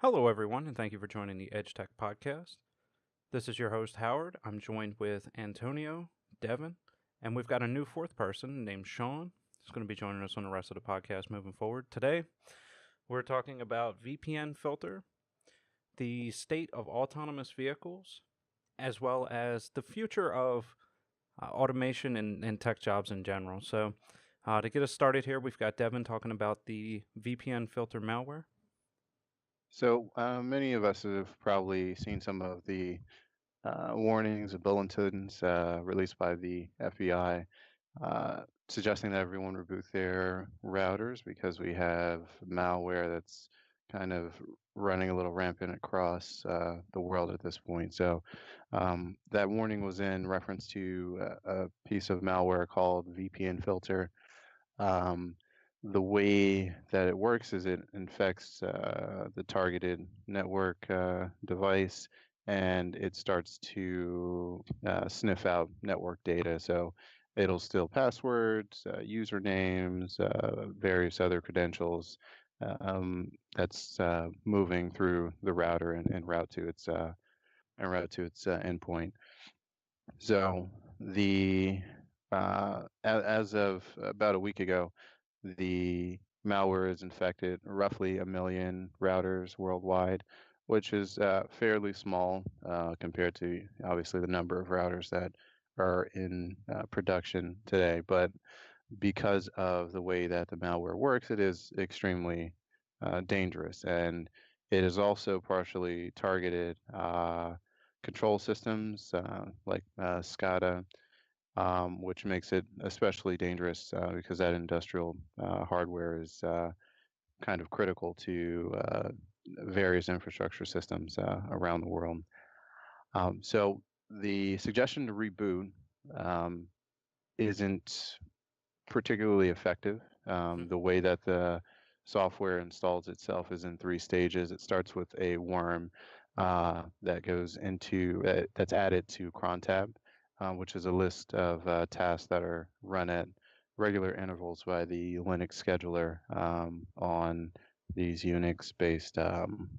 Hello, everyone, and thank you for joining the Edge Tech Podcast. This is your host, Howard. I'm joined with Antonio, Devin, and we've got a new fourth person named Sean. He's going to be joining us on the rest of the podcast moving forward. Today, we're talking about VPN filter, the state of autonomous vehicles, as well as the future of automation and tech jobs in general. So, to get us started here, we've got Devin talking about the VPN filter malware. So many of us have probably seen some of the warnings and bulletins released by the FBI suggesting that everyone reboot their routers because we have malware that's kind of running a little rampant across the world at this point. So that warning was in reference to a piece of malware called VPN filter. Um, the way that it works is it infects the targeted network device and it starts to sniff out network data. So it'll steal passwords, usernames, various other credentials that's moving through the router and route to its endpoint. So the as of about a week ago, the malware has infected roughly 1 million routers worldwide, which is fairly small compared to obviously the number of routers that are in production today. But because of the way that the malware works, it is extremely dangerous, and it is also partially targeted control systems like SCADA, which makes it especially dangerous because that industrial hardware is kind of critical to various infrastructure systems around the world. So the suggestion to reboot um, isn't particularly effective. The way that the software installs itself is in three stages. It starts with a worm that goes into that's added to crontab, which is a list of tasks that are run at regular intervals by the Linux scheduler on these Unix-based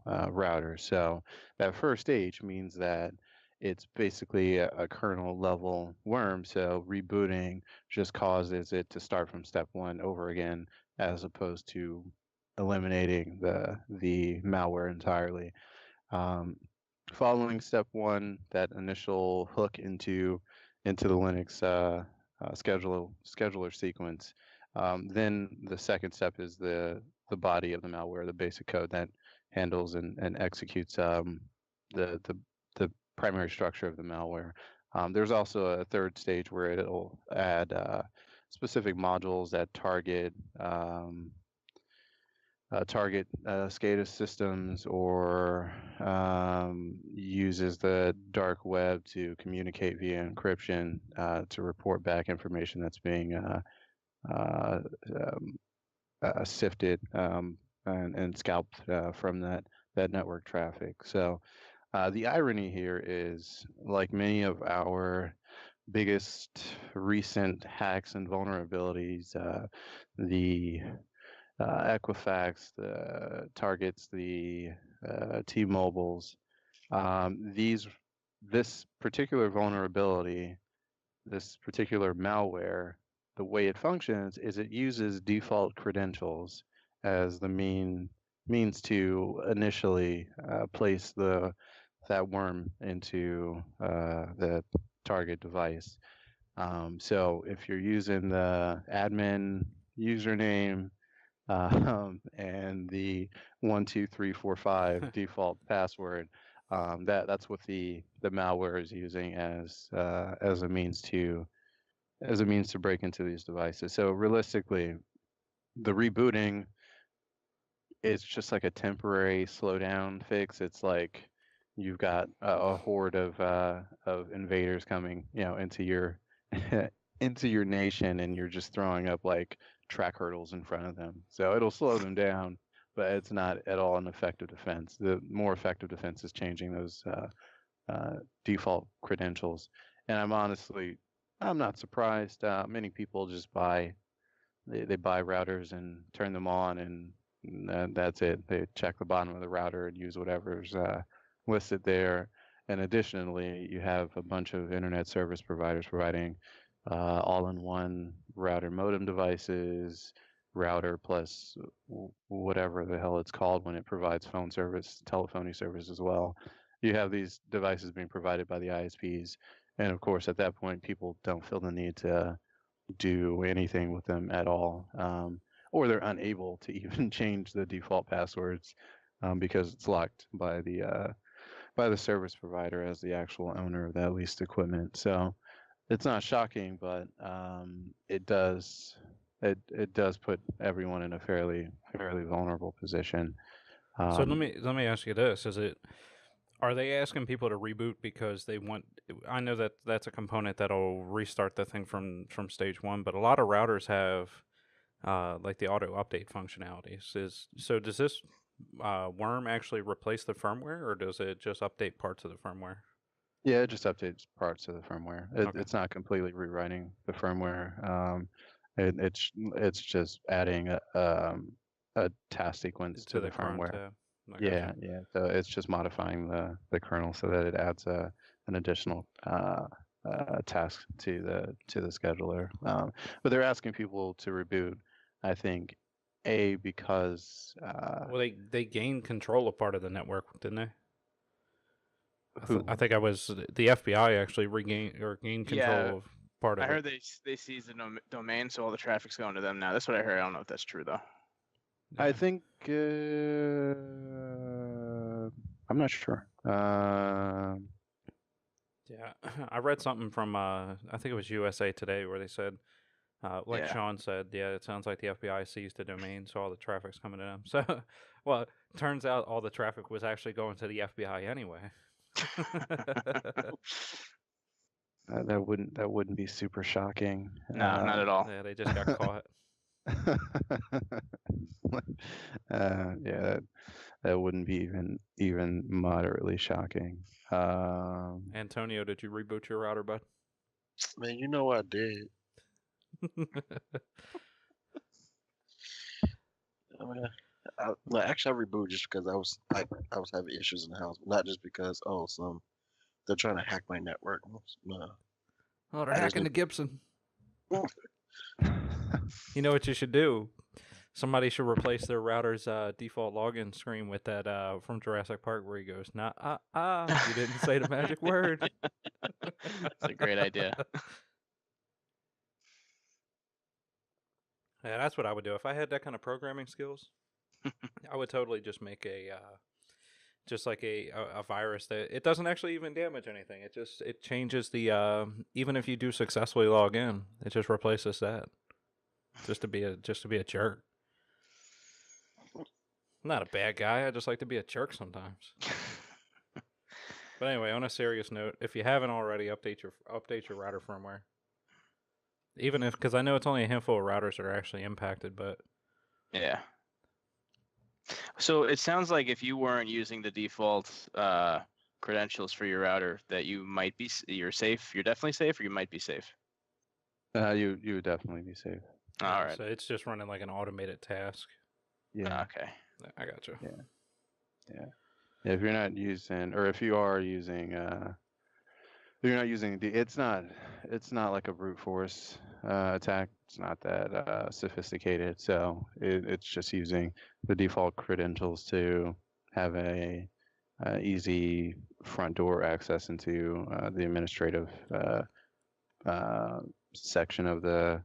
routers. So that first stage means that it's basically a kernel level worm. So rebooting just causes it to start from step one over again, as opposed to eliminating the malware entirely. Um, Following step one, that initial hook into the Linux scheduler sequence, then the second step is the body of the malware, the basic code that handles and executes the the the primary structure of the malware. There's also a third stage where it'll add specific modules that target SCADA systems or uses the dark web to communicate via encryption to report back information that's being uh, um, sifted and scalped from that network traffic. So the irony here is, like many of our biggest recent hacks and vulnerabilities, the Equifax, the Targets, the T-Mobiles, this particular vulnerability, this particular malware, the way it functions is it uses default credentials as the means to initially place that worm into the target device. So if you're using the admin username and the 12345 default password, that's what the malware is using as a means to break into these devices. So realistically, the rebooting is just like a temporary slowdown fix. It's like you've got a horde of invaders coming, into your into your nation, and you're just throwing up like track hurdles in front of them. So it'll slow them down, but it's not at all an effective defense. The more effective defense is changing those default credentials. And I'm not surprised. Many people just they buy routers and turn them on and That's it. They check the bottom of the router and use whatever's listed there. And additionally, you have a bunch of internet service providers providing all-in-one router modem devices, router plus whatever the hell it's called when it provides phone service, telephony service as well. You have these devices being provided by the ISPs. And of course, at that point, people don't feel the need to do anything with them at all. Or they're unable to even change the default passwords because it's locked by the service provider as the actual owner of that leased equipment. So it's not shocking, but it does put everyone in a fairly vulnerable position. So let me ask you this: are they asking people to reboot because they want? I know that that's a component that'll restart the thing from stage one, but a lot of routers have like the auto update functionalities. Does this worm actually replace the firmware, or does it just update parts of the firmware? Yeah, it just updates parts of the firmware. Okay, It's not completely rewriting the firmware. It's just adding a task sequence to to the the cron firmware. tab. I gotcha. Yeah, yeah. So it's just modifying the kernel so that it adds an additional task to the scheduler. But they're asking people to reboot. I think because Well, they gained control of part of the network, didn't they? I who think I was the FBI actually regained or gained Yeah, control of part I of it. heard they seized the domain, so all the traffic's going to them now. That's what I heard. I don't know if that's true though. I Yeah. think I'm not sure. Yeah, I read something from I think it was USA Today where they said, like Yeah. Sean said, yeah, it sounds like the FBI seized the domain, so all the traffic's coming to them. So, well, turns out all the traffic was actually going to the FBI anyway. That wouldn't be super shocking. No, not at all. Yeah, they just got caught. Yeah, that wouldn't be even moderately shocking. Antonio, did you reboot your router, bud? Man, you know I did. I mean, actually, I rebooted just because I was having issues in the house, not just because they're trying to hack my network. No, Oh, they're I just hacking the need- Gibson. You know what you should do? Somebody should replace their router's default login screen with that from Jurassic Park where he goes, "Nah, you didn't say the magic word." It's a great idea. Yeah, that's what I would do if I had that kind of programming skills. I would totally just make just like a virus that it doesn't actually even damage anything. It changes the even if you do successfully log in, it just replaces that. Just to be a jerk. I'm not a bad guy. I just like to be a jerk sometimes. But anyway, on a serious note, if you haven't already, update your router firmware. Even if, because I know it's only a handful of routers that are actually impacted, but Yeah. So it sounds like if you weren't using the default credentials for your router, that you're safe. You're definitely safe, or you might be safe. You would definitely be safe. yeah, All right. so it's just running like an automated task. Yeah. Okay. I got you. Yeah. If you're not using, or if you are using, you're not using it's not like a brute force attack. It's not that sophisticated. So it's just using the default credentials to have a easy front door access into the administrative section of the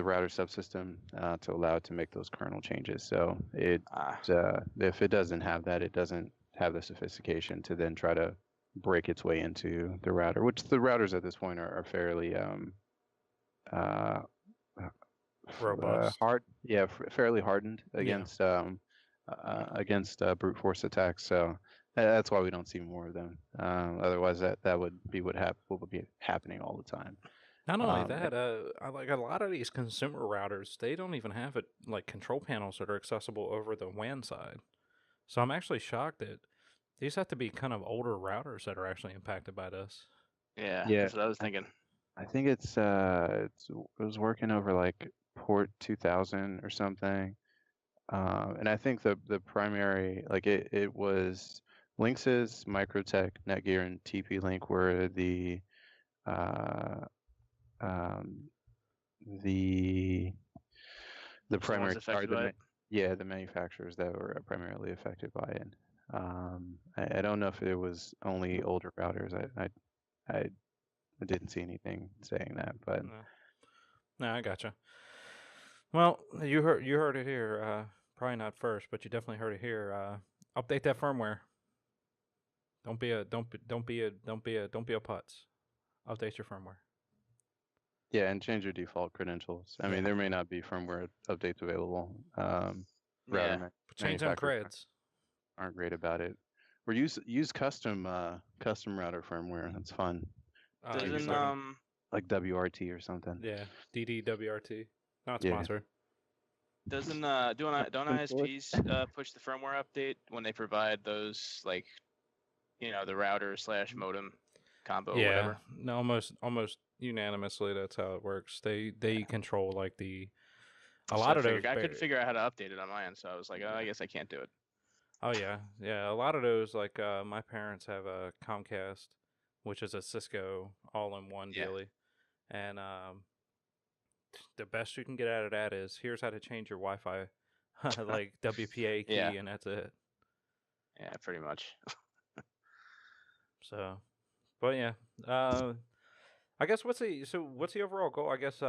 router subsystem to allow it to make those kernel changes. So if it doesn't have that, it doesn't have the sophistication to then try to break its way into the router, which the routers at this point are fairly Robust. fairly hardened against brute force attacks. So that's why we don't see more of them. Otherwise, that would be what would be happening all the time. Not only that, I like a lot of these consumer routers, they don't even have it like control panels that are accessible over the WAN side. So I'm actually shocked that these have to be kind of older routers that are actually impacted by this. Yeah. Yeah. That's what I was thinking. I think it was working over like port 2000 or something. And I think the primary, like it was Linksys, Microtech, Netgear, and TP-Link were uh, um, the the Someone's primary, affected by it. yeah, the manufacturers that were primarily affected by it. I don't know if it was only older routers. I didn't see anything saying that, but No, I gotcha. Well, you heard it here. Probably not first, but you definitely heard it here. Update that firmware. Don't be a putz. Update your firmware. yeah, and change your default credentials. I Yeah. mean, there may not be firmware updates available. Yeah. Change them Manufacturers creds. aren't great about it. Or use custom router firmware. That's fun. You Doesn't Like WRT or something. yeah, DDWRT. Not Yeah. sponsored. don't ISPs push the firmware update when they provide those, like, the router / modem combo, Yeah, whatever? no, almost unanimously that's how it works. They control like a So lot of those. I couldn't figure out how to update it on my end, so I was like, oh, I guess I can't do it. Oh yeah, yeah. A lot of those, like my parents have a Comcast, which is a Cisco all-in-one Yeah. dealy, and the best you can get out of that is here's how to change your Wi-Fi, like WPA key, Yeah. and that's it. Yeah, pretty much. So, but yeah, I guess what's the overall goal? I guess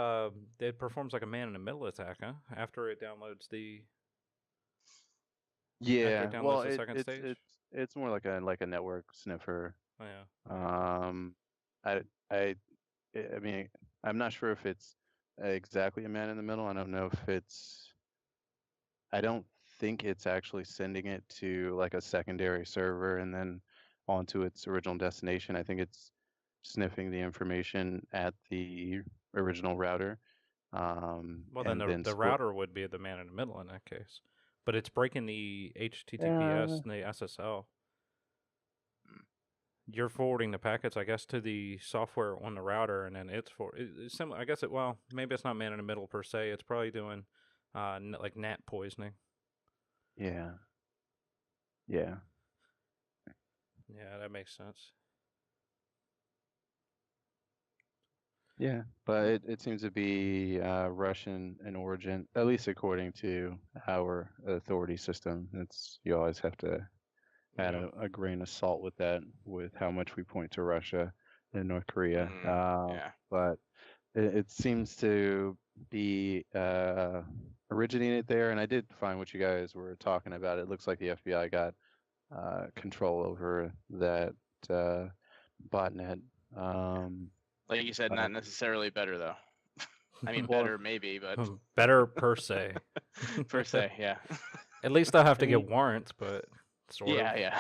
it performs like a man-in-the-middle attack, huh? After it downloads the Yeah, downloads well, the second stage? it's more like a network sniffer. Oh, yeah. I I I mean, I'm not sure if it's exactly a man in the middle. I don't know if it's. I don't think it's actually sending it to like a secondary server and then onto its original destination. I think it's sniffing the information at the original router. Well, then And then the router would be the man in the middle in that case, but it's breaking the HTTPS and the SSL. You're forwarding the packets, I guess, to the software on the router, and then it's similar. I guess well, maybe it's not man in the middle per se. It's probably doing like gnat poisoning. Yeah. Yeah. Yeah, that makes sense. Yeah, but it seems to be Russian in origin, at least according to our authority system. You always have to add Yeah. a grain of salt with that, with how much we point to Russia and North Korea. Yeah. But it seems to be originated there, and I did find what you guys were talking about. It looks like the FBI got control over that botnet. Like you said, not necessarily better though. I mean, Well, better maybe, but Better per se. per se, yeah. At least they'll have to I get mean- warrants, but sort of. Yeah.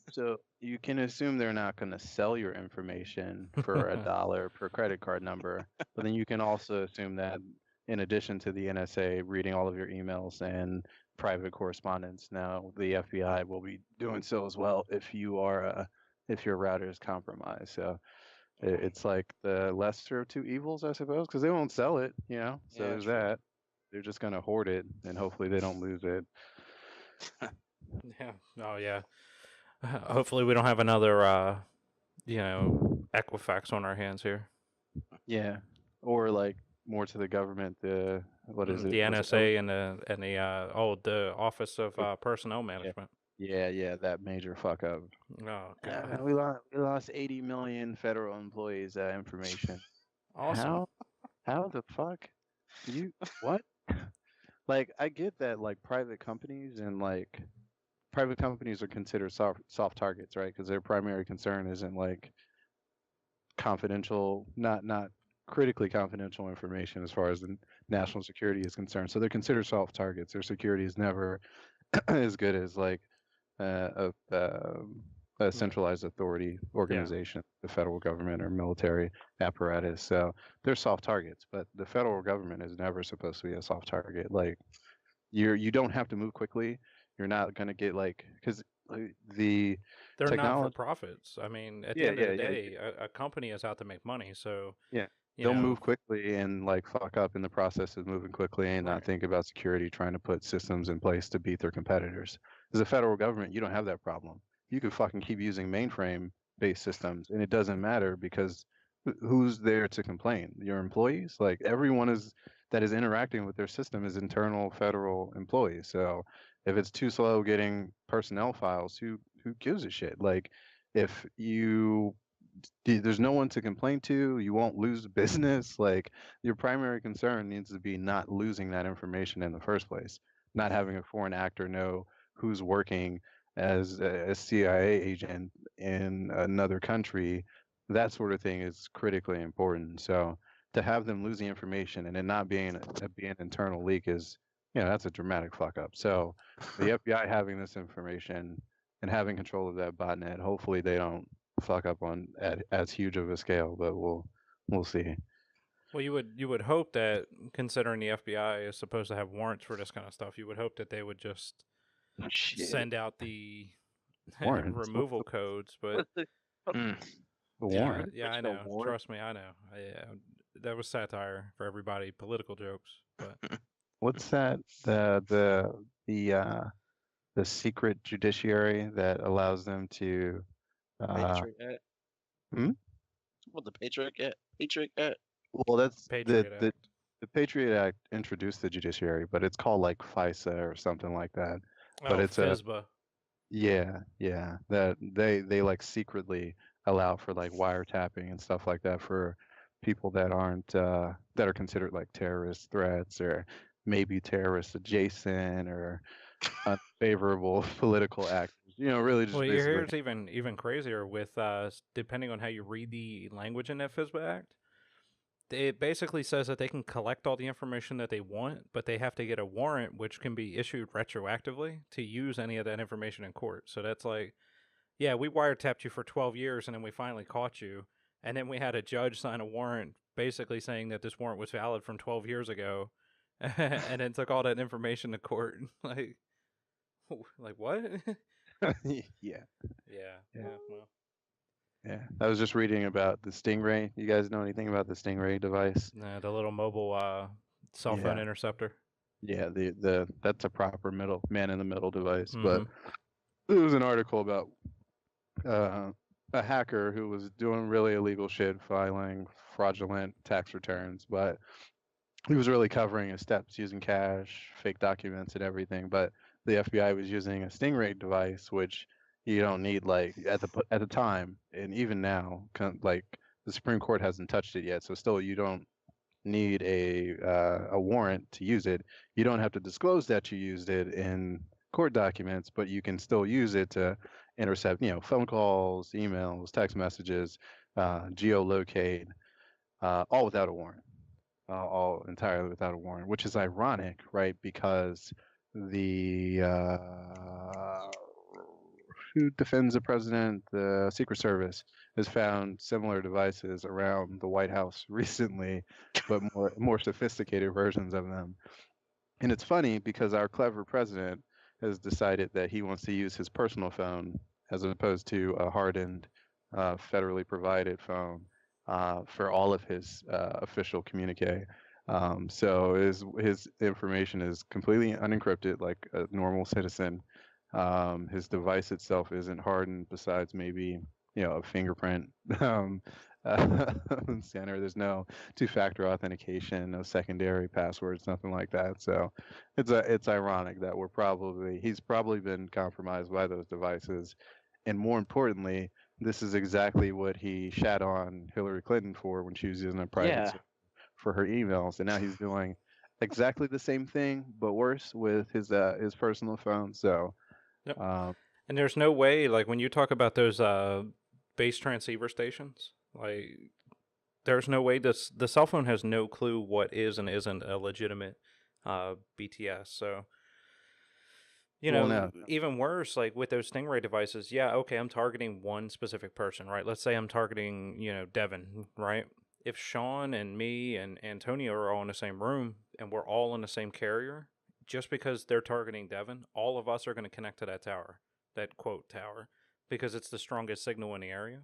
So you can assume they're not going to sell your information for $1 per credit card number, but then you can also assume that in addition to the NSA reading all of your emails and private correspondence, now the FBI will be doing so as well if your router is compromised. So it's like the lesser of two evils, I suppose, because they won't sell it, So Yeah, there's true. that. They're just going to hoard it, and hopefully they don't lose it. Yeah. Oh yeah. Hopefully we don't have another Equifax on our hands here. Yeah, or like more to the government. What is it? The Was it NSA and the Office of Personnel Management. Yeah, that major fuck up. Oh god. We lost 80 million federal employees' information. Awesome. How the fuck? What? Like, I get that like private companies are considered soft targets, right? Because their primary concern isn't like confidential, not critically confidential information as far as the national security is concerned. So they're considered soft targets. Their security is never as good as like a centralized authority organization, the federal government or military apparatus. So they're soft targets, but the federal government is never supposed to be a soft target. Like you don't have to move quickly. You're not going to get because the They're not for technology. profits. I mean, at the end of the day, a company is out to make money. So Yeah. they'll move quickly and like fuck up in the process of moving quickly and not Right. think about security, trying to put systems in place to beat their competitors. As a federal government, you don't have that problem. You can fucking keep using mainframe-based systems, and it doesn't matter because who's there to complain? Your employees? Like everyone is that is interacting with their system is internal federal employees. So if it's too slow getting personnel files, who gives a shit? Like if there's no one to complain to, you won't lose business. Like your primary concern needs to be not losing that information in the first place, not having a foreign actor know who's working as a CIA agent in another country. That sort of thing is critically important. So to have them lose the information and it not being an internal leak is, that's a dramatic fuck up. So the FBI having this information and having control of that botnet, hopefully they don't fuck up on at as huge of a scale, but we'll see. Well, you would hope that, considering the FBI is supposed to have warrants for this kind of stuff, you would hope that they would just send out the Warrants? removal codes. But the The yeah, warrant? yeah, I No know. warrant? Trust me, I know. That was satire for everybody, political jokes. But What's that? The secret judiciary that allows them to Patriot Act. hmm? What the Patriot Act? Patriot Act. Well, that's Patriot Act. the Patriot Act introduced the judiciary, but it's called like FISA or something like that. But Oh, it's FISBA. yeah, that they like secretly allow for like wiretapping and stuff like that for people that aren't that are considered like terrorist threats or maybe terrorist adjacent or unfavorable political actors. Really just Well, basically. here's even crazier with depending on how you read the language in that FISBA Act. It basically says that they can collect all the information that they want, but they have to get a warrant, which can be issued retroactively to use any of that information in court. So that's like, yeah, we wiretapped you for 12 years and then we finally caught you. And then we had a judge sign a warrant basically saying that this warrant was valid from 12 years ago and then took all that information to court. Like what? Yeah. Yeah, well. Yeah. I was just reading about the Stingray. You guys know anything about the Stingray device? The little mobile cell phone Yeah. interceptor. Yeah, the that's a proper man in the middle device. But Mhm. there was an article about a hacker who was doing really illegal shit, filing fraudulent tax returns, but he was really covering his steps using cash, fake documents, and everything. But the FBI was using a Stingray device, which you don't need like at the time, and even now, like the Supreme Court hasn't touched it yet, so still you don't need a warrant to use it. You don't have to disclose that you used it in court documents, but you can still use it to intercept, phone calls, emails, text messages, geolocate, all without a warrant, all entirely without a warrant, which is ironic, right? Because the who defends the president, the Secret Service, has found similar devices around the White House recently, but more sophisticated versions of them. And it's funny because our clever president has decided that he wants to use his personal phone as opposed to a hardened, federally provided phone for all of his official communique. So his information is completely unencrypted, like a normal citizen. His device itself isn't hardened, besides maybe a fingerprint scanner. There's no two-factor authentication, no secondary passwords, nothing like that. So it's ironic that he's probably been compromised by those devices, and more importantly, this is exactly what he shat on Hillary Clinton for when she was using a private server for her emails, and now he's doing exactly the same thing but worse with his personal phone. So Yep. And there's no way, like when you talk about those base transceiver stations, like there's no way the cell phone has no clue what is and isn't a legitimate BTS. So even worse, like with those Stingray devices, yeah, okay, I'm targeting one specific person, right? Let's say I'm targeting, Devin, right? If Sean and me and Antonio are all in the same room and we're all in the same carrier, just because they're targeting Devin, all of us are going to connect to that tower, that quote tower, because it's the strongest signal in the area.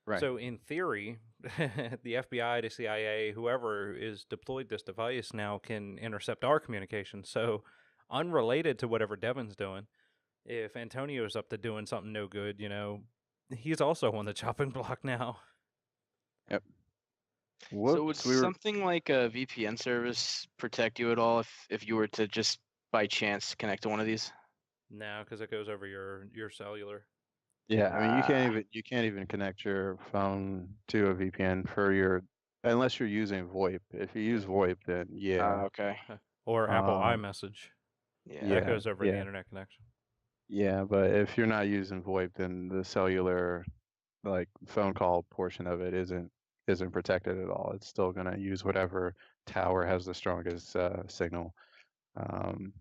Right. So in theory, the FBI, the CIA, whoever is deployed this device now can intercept our communication. So unrelated to whatever Devin's doing, if Antonio's up to doing something no good, he's also on the chopping block now. Yep. So would Whoops, we were. something like a VPN service protect you at all if you were to just by chance connect to one of these? No, because it goes over your cellular. Yeah, I mean you can't even connect your phone to a VPN unless you're using VoIP. If you use VoIP, then yeah. Okay. Or Apple Um, iMessage. Yeah. That yeah, goes over the yeah, internet connection. yeah. But if you're not using VoIP, then the cellular, like phone call portion of it isn't protected at all. It's still gonna use whatever tower has the strongest signal. Um,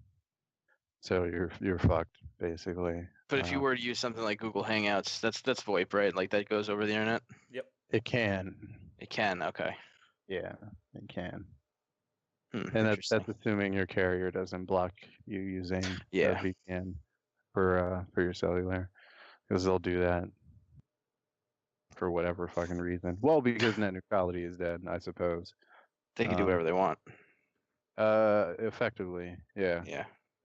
so you're fucked basically. But if you were to use something like Google Hangouts, that's VoIP, right? Like that goes over the internet? Yep. It can. It can, okay. Yeah, it can. And Interesting. that's assuming your carrier doesn't block you using Yeah. a VPN for your cellular, because they'll do that for whatever fucking reason. Well, because net neutrality is dead, I suppose. They can do whatever they want. Effectively, yeah,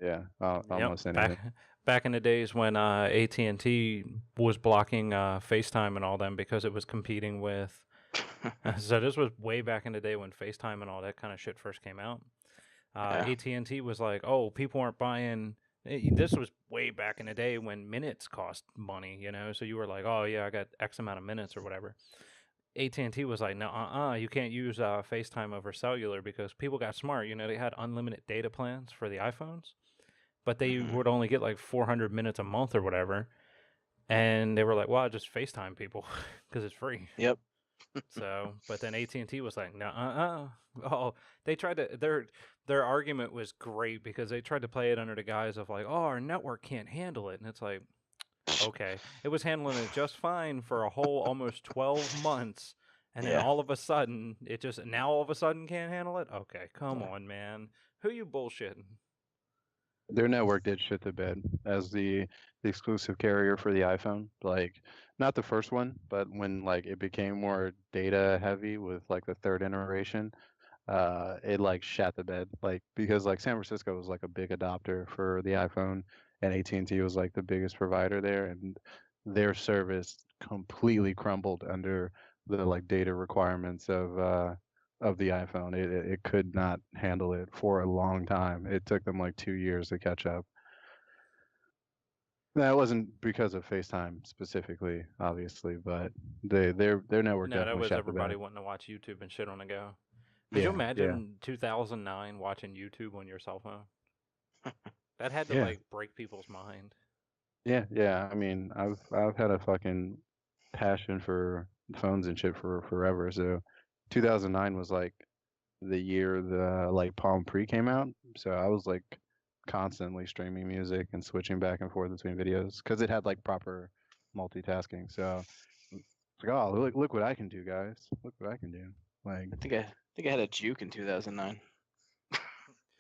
Yeah. almost Yep. anything. Back in the days when AT&T was blocking FaceTime and all them because it was competing with. So this was way back in the day when FaceTime and all that kind of shit first came out. Yeah. AT&T was like, oh, people aren't buying. This was way back in the day when minutes cost money, So you were like, oh yeah, I got X amount of minutes or whatever. AT&T was like, no, you can't use FaceTime over cellular because people got smart. They had unlimited data plans for the iPhones, but they would only get like 400 minutes a month or whatever. And they were like, well, just FaceTime people because it's free. Yep. So, but then AT&T was like, no, oh, they tried to, their argument was great because they tried to play it under the guise of like, oh, our network can't handle it. And it's like, okay, it was handling it just fine for a whole almost 12 months. And then all of a sudden, now all of a sudden can't handle it? Okay, come on, man. Who you bullshitting? Their network did shit the bed as the exclusive carrier for the iPhone. Like, not the first one, but when like it became more data heavy with like the third iteration, it like shat the bed. Like, because like San Francisco was like a big adopter for the iPhone, and AT&T was like the biggest provider there, and their service completely crumbled under the like data requirements of the iPhone. It could not handle it for a long time. It took them like 2 years to catch up. That wasn't because of FaceTime specifically, obviously, but their network No, that definitely was shot the everybody bed. wanting to watch YouTube and shit on the go. Could you imagine 2009 watching YouTube on your cell phone? That had to like break people's mind. Yeah. I mean, I've had a fucking passion for phones and shit for forever. So 2009 was like the year the like Palm Pre came out. So I was like constantly streaming music and switching back and forth between videos because it had like proper multitasking. So it's like, oh, look what I can do, guys. Look what I can do. Like, I think I had a Juke in 2009.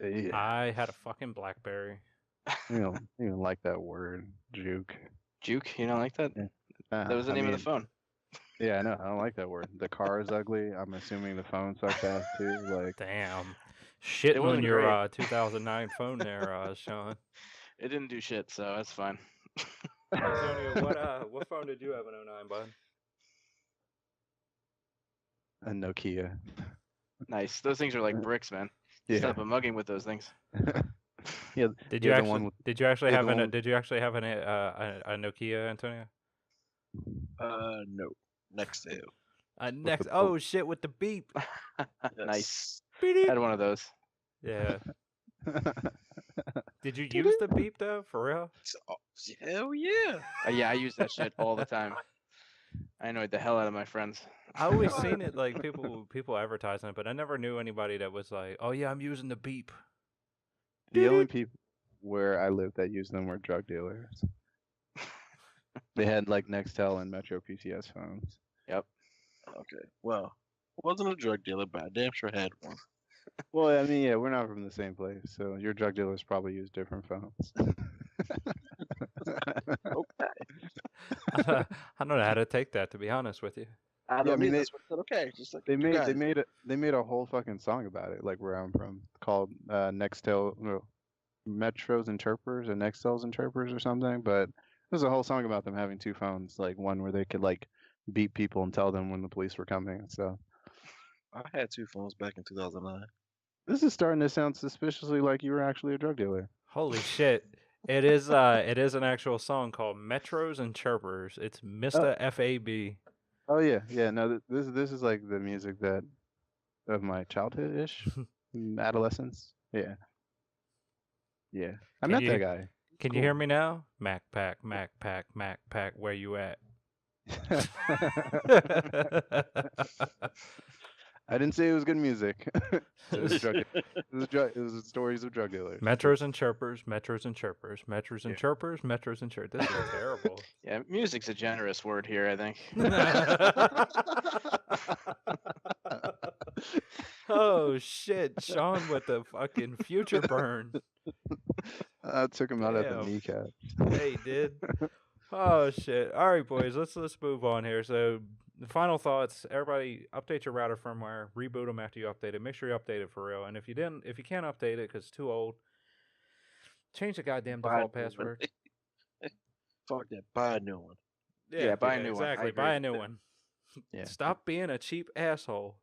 yeah, I had a fucking BlackBerry. you don't even like that word, juke. Juke? You don't like that? Yeah. That was the name of the phone. Yeah, I know. I don't like that word. The car is ugly. I'm assuming the phone sucks ass too. Like, damn, shitting on wasn't your great. 2009 phone there, Sean. It didn't do shit, so that's fine. Antonio, what phone did you have in 09, bud? a Nokia. Nice. Those things are like bricks, man. Yeah. Stop mugging with those things. Yeah. Did yeah, you the one actually? with- Did you actually yeah, have the an? one- Did you actually have a Nokia, Antonio? No. Next sale. Next. the- Oh shit! With the beep. Nice. Beep. Had one of those. Yeah. Did you use the beep though? For real? Hell yeah. Yeah, I use that shit all the time. I annoyed the hell out of my friends. I always seen it like people advertising it, but I never knew anybody that was like, "Oh yeah, I'm using the beep." The only people where I lived that used them were drug dealers. They had like Nextel and Metro PCS phones. Yep. Okay. Well, wasn't a drug dealer, but I damn sure had one. Well, I mean, yeah, we're not from the same place, so your drug dealers probably use different phones. Okay. I don't know how to take that, to be honest with you. I Yeah, I don't mean need this. But okay, just like they you guys. made a whole fucking song about it, like where I'm from, called Nextel, no, Metros Interpreters or Nextels Interpreters or something. But there's a whole song about them having two phones, like one where they could like beat people and tell them when the police were coming and stuff. I had two phones back in 2009. This is starting to sound suspiciously like you were actually a drug dealer. Holy shit. It is an actual song called Metros and Chirpers. It's Mr. FAB. Oh yeah, yeah. No, this is like the music that of my childhood ish, adolescence. Yeah, yeah. I Can met you- that guy. Can you hear me now? Mac Pack, Mac Pack, Mac Pack, where you at? I didn't say it was good music. It was drug. It was stories of drug dealers. Metros and Chirpers, Metros and Chirpers, Metros and Yeah. Chirpers, Metros and Chirpers. This is terrible. Yeah, music's a generous word here, I think. Oh shit, Sean with the fucking future burn. I took him out at the Damn. kneecap. Yeah, he did. Oh shit. All right, boys, let's move on here. So the final thoughts, everybody update your router firmware, reboot them after you update it. Make sure you update it for real. And if you can't update it because it's too old, change the goddamn Buy a default new one. password. Fuck that. Buy a new one. Yeah, buy a new one. I Exactly. agree. Buy a new one. Yeah. Stop being a cheap asshole.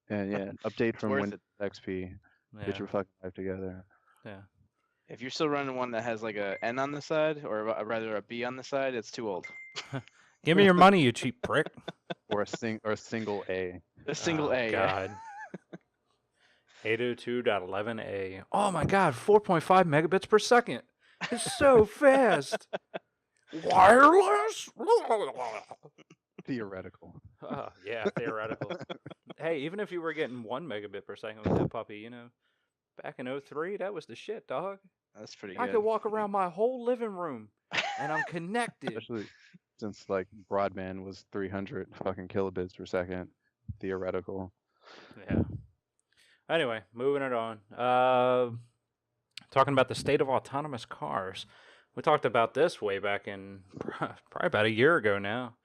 And yeah, update from worth Windows XP. Yeah. Get your fucking life together. Yeah. If you're still running one that has like a N on the side, or rather a B on the side, it's too old. Give me your money, you cheap prick. Or a single A. A single Oh, A. Yeah. God. 802.11a. Oh my God, 4.5 megabits per second. It's so fast. Wireless? Theoretical. Oh, yeah, theoretical. Hey, even if you were getting 1 megabit per second with that puppy, you know, back in 03, that was the shit, dog. That's pretty I good. could walk around my whole living room and I'm connected. Especially since like broadband was 300 fucking kilobits per second. Theoretical. Yeah. Anyway, moving it on. Talking about the state of autonomous cars. We talked about this way back in probably about a year ago now.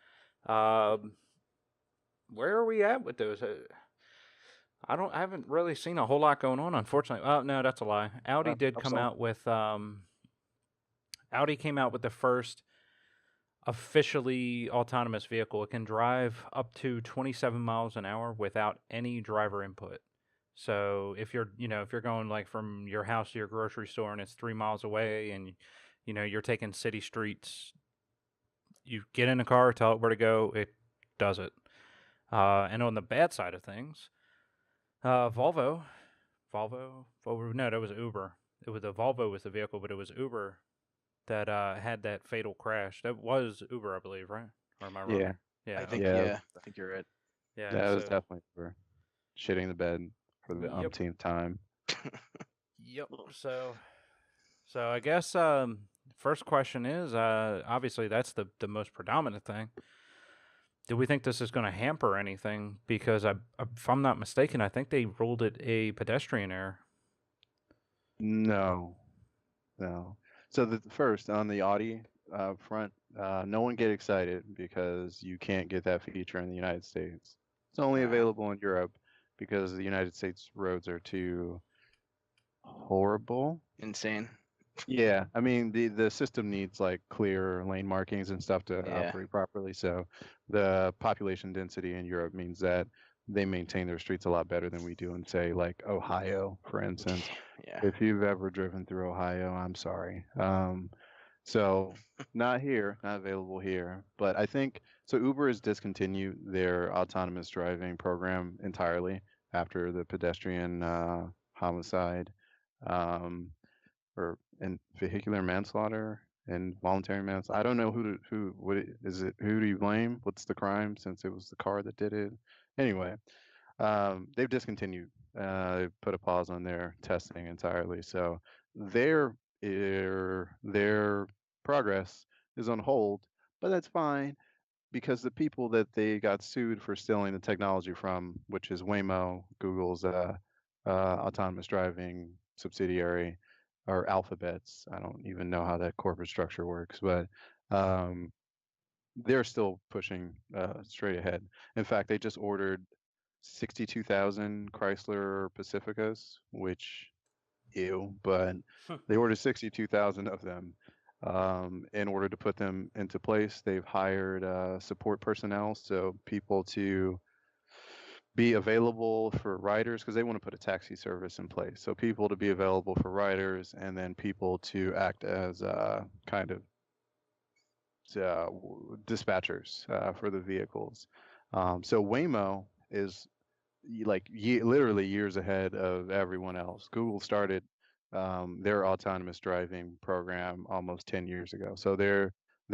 Where are we at with those? I haven't really seen a whole lot going on, unfortunately. Oh no, that's a lie. Audi did come out with Audi came out with the first officially autonomous vehicle. It can drive up to 27 miles an hour without any driver input. So if you're going like from your house to your grocery store and it's 3 miles away and you're taking city streets, you get in the car, tell it where to go, it does it. And on the bad side of things, Volvo, no, that was Uber. It was the Volvo was the vehicle, but it was Uber that had that fatal crash. That was Uber, I believe, right? Or am I wrong? Yeah. Yeah. I think Yeah. I think you're right. Yeah. That was so- definitely for shitting the bed for the Yep. umpteenth time. Yep. So I guess first question is obviously that's the most predominant thing. Do we think this is going to hamper anything? Because if I'm not mistaken, I think they ruled it a pedestrian error. No. So first on the Audi front, no one get excited because you can't get that feature in the United States. It's only Yeah. available in Europe because the United States roads are too horrible. Insane. Yeah, I mean the system needs like clear lane markings and stuff to Yeah. operate properly. So the population density in Europe means that they maintain their streets a lot better than we do in say like Ohio, for instance. Yeah. If you've ever driven through Ohio, I'm sorry. So not here, not available here. But I think so. Uber has discontinued their autonomous driving program entirely after the pedestrian homicide. Or in vehicular manslaughter and voluntary manslaughter. I don't know who do you blame? What's the crime since it was the car that did it? Anyway, they've discontinued. Put a pause on their testing entirely. So their progress is on hold, but that's fine because the people that they got sued for stealing the technology from, which is Waymo, Google's autonomous driving subsidiary, or Alphabet's. I don't even know how that corporate structure works, but they're still pushing straight ahead. In fact, they just ordered 62,000 Chrysler Pacificas, which ew, but they ordered 62,000 of them. In order to put them into place, they've hired support personnel, so people to be available for riders because they want to put a taxi service in place. So people to be available for riders, and then people to act as kind of dispatchers for the vehicles. So Waymo is literally years ahead of everyone else. Google started their autonomous driving program almost 10 years ago. So their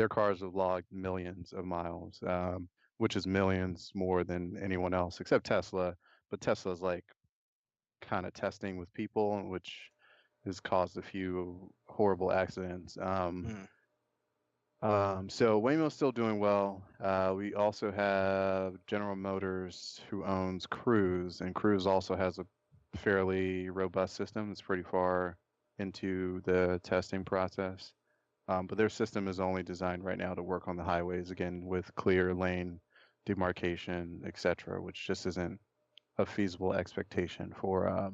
cars have logged millions of miles, which is millions more than anyone else except Tesla. But Tesla's like kind of testing with people, which has caused a few horrible accidents. So Waymo's still doing well. We also have General Motors, who owns Cruise, and Cruise also has a fairly robust system. It's pretty far into the testing process. But their system is only designed right now to work on the highways, again, with clear lane demarcation, etc., which just isn't a feasible expectation for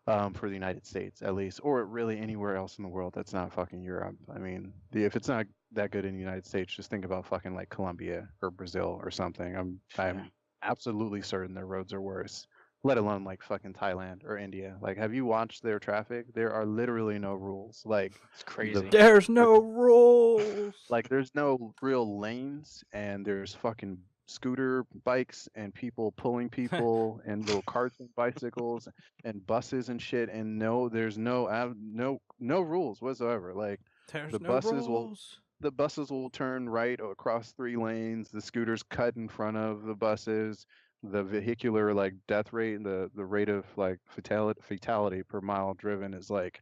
the United States, at least, or really anywhere else in the world that's not fucking Europe. I mean, if it's not that good in the United States, just think about fucking like Colombia or Brazil or something. I'm absolutely certain their roads are worse, let alone like fucking Thailand or India. Like, have you watched their traffic? There are literally no rules. Like, It's crazy. There's no rules. like there's no real lanes, and there's fucking scooter bikes and people pulling people and little carts and bicycles and buses and shit, and there's no rules whatsoever. Like There's the no buses will rules. the buses will turn right across 3 lanes, the scooters cut in front of the buses, the vehicular like death rate, the rate of like fatality per mile driven is like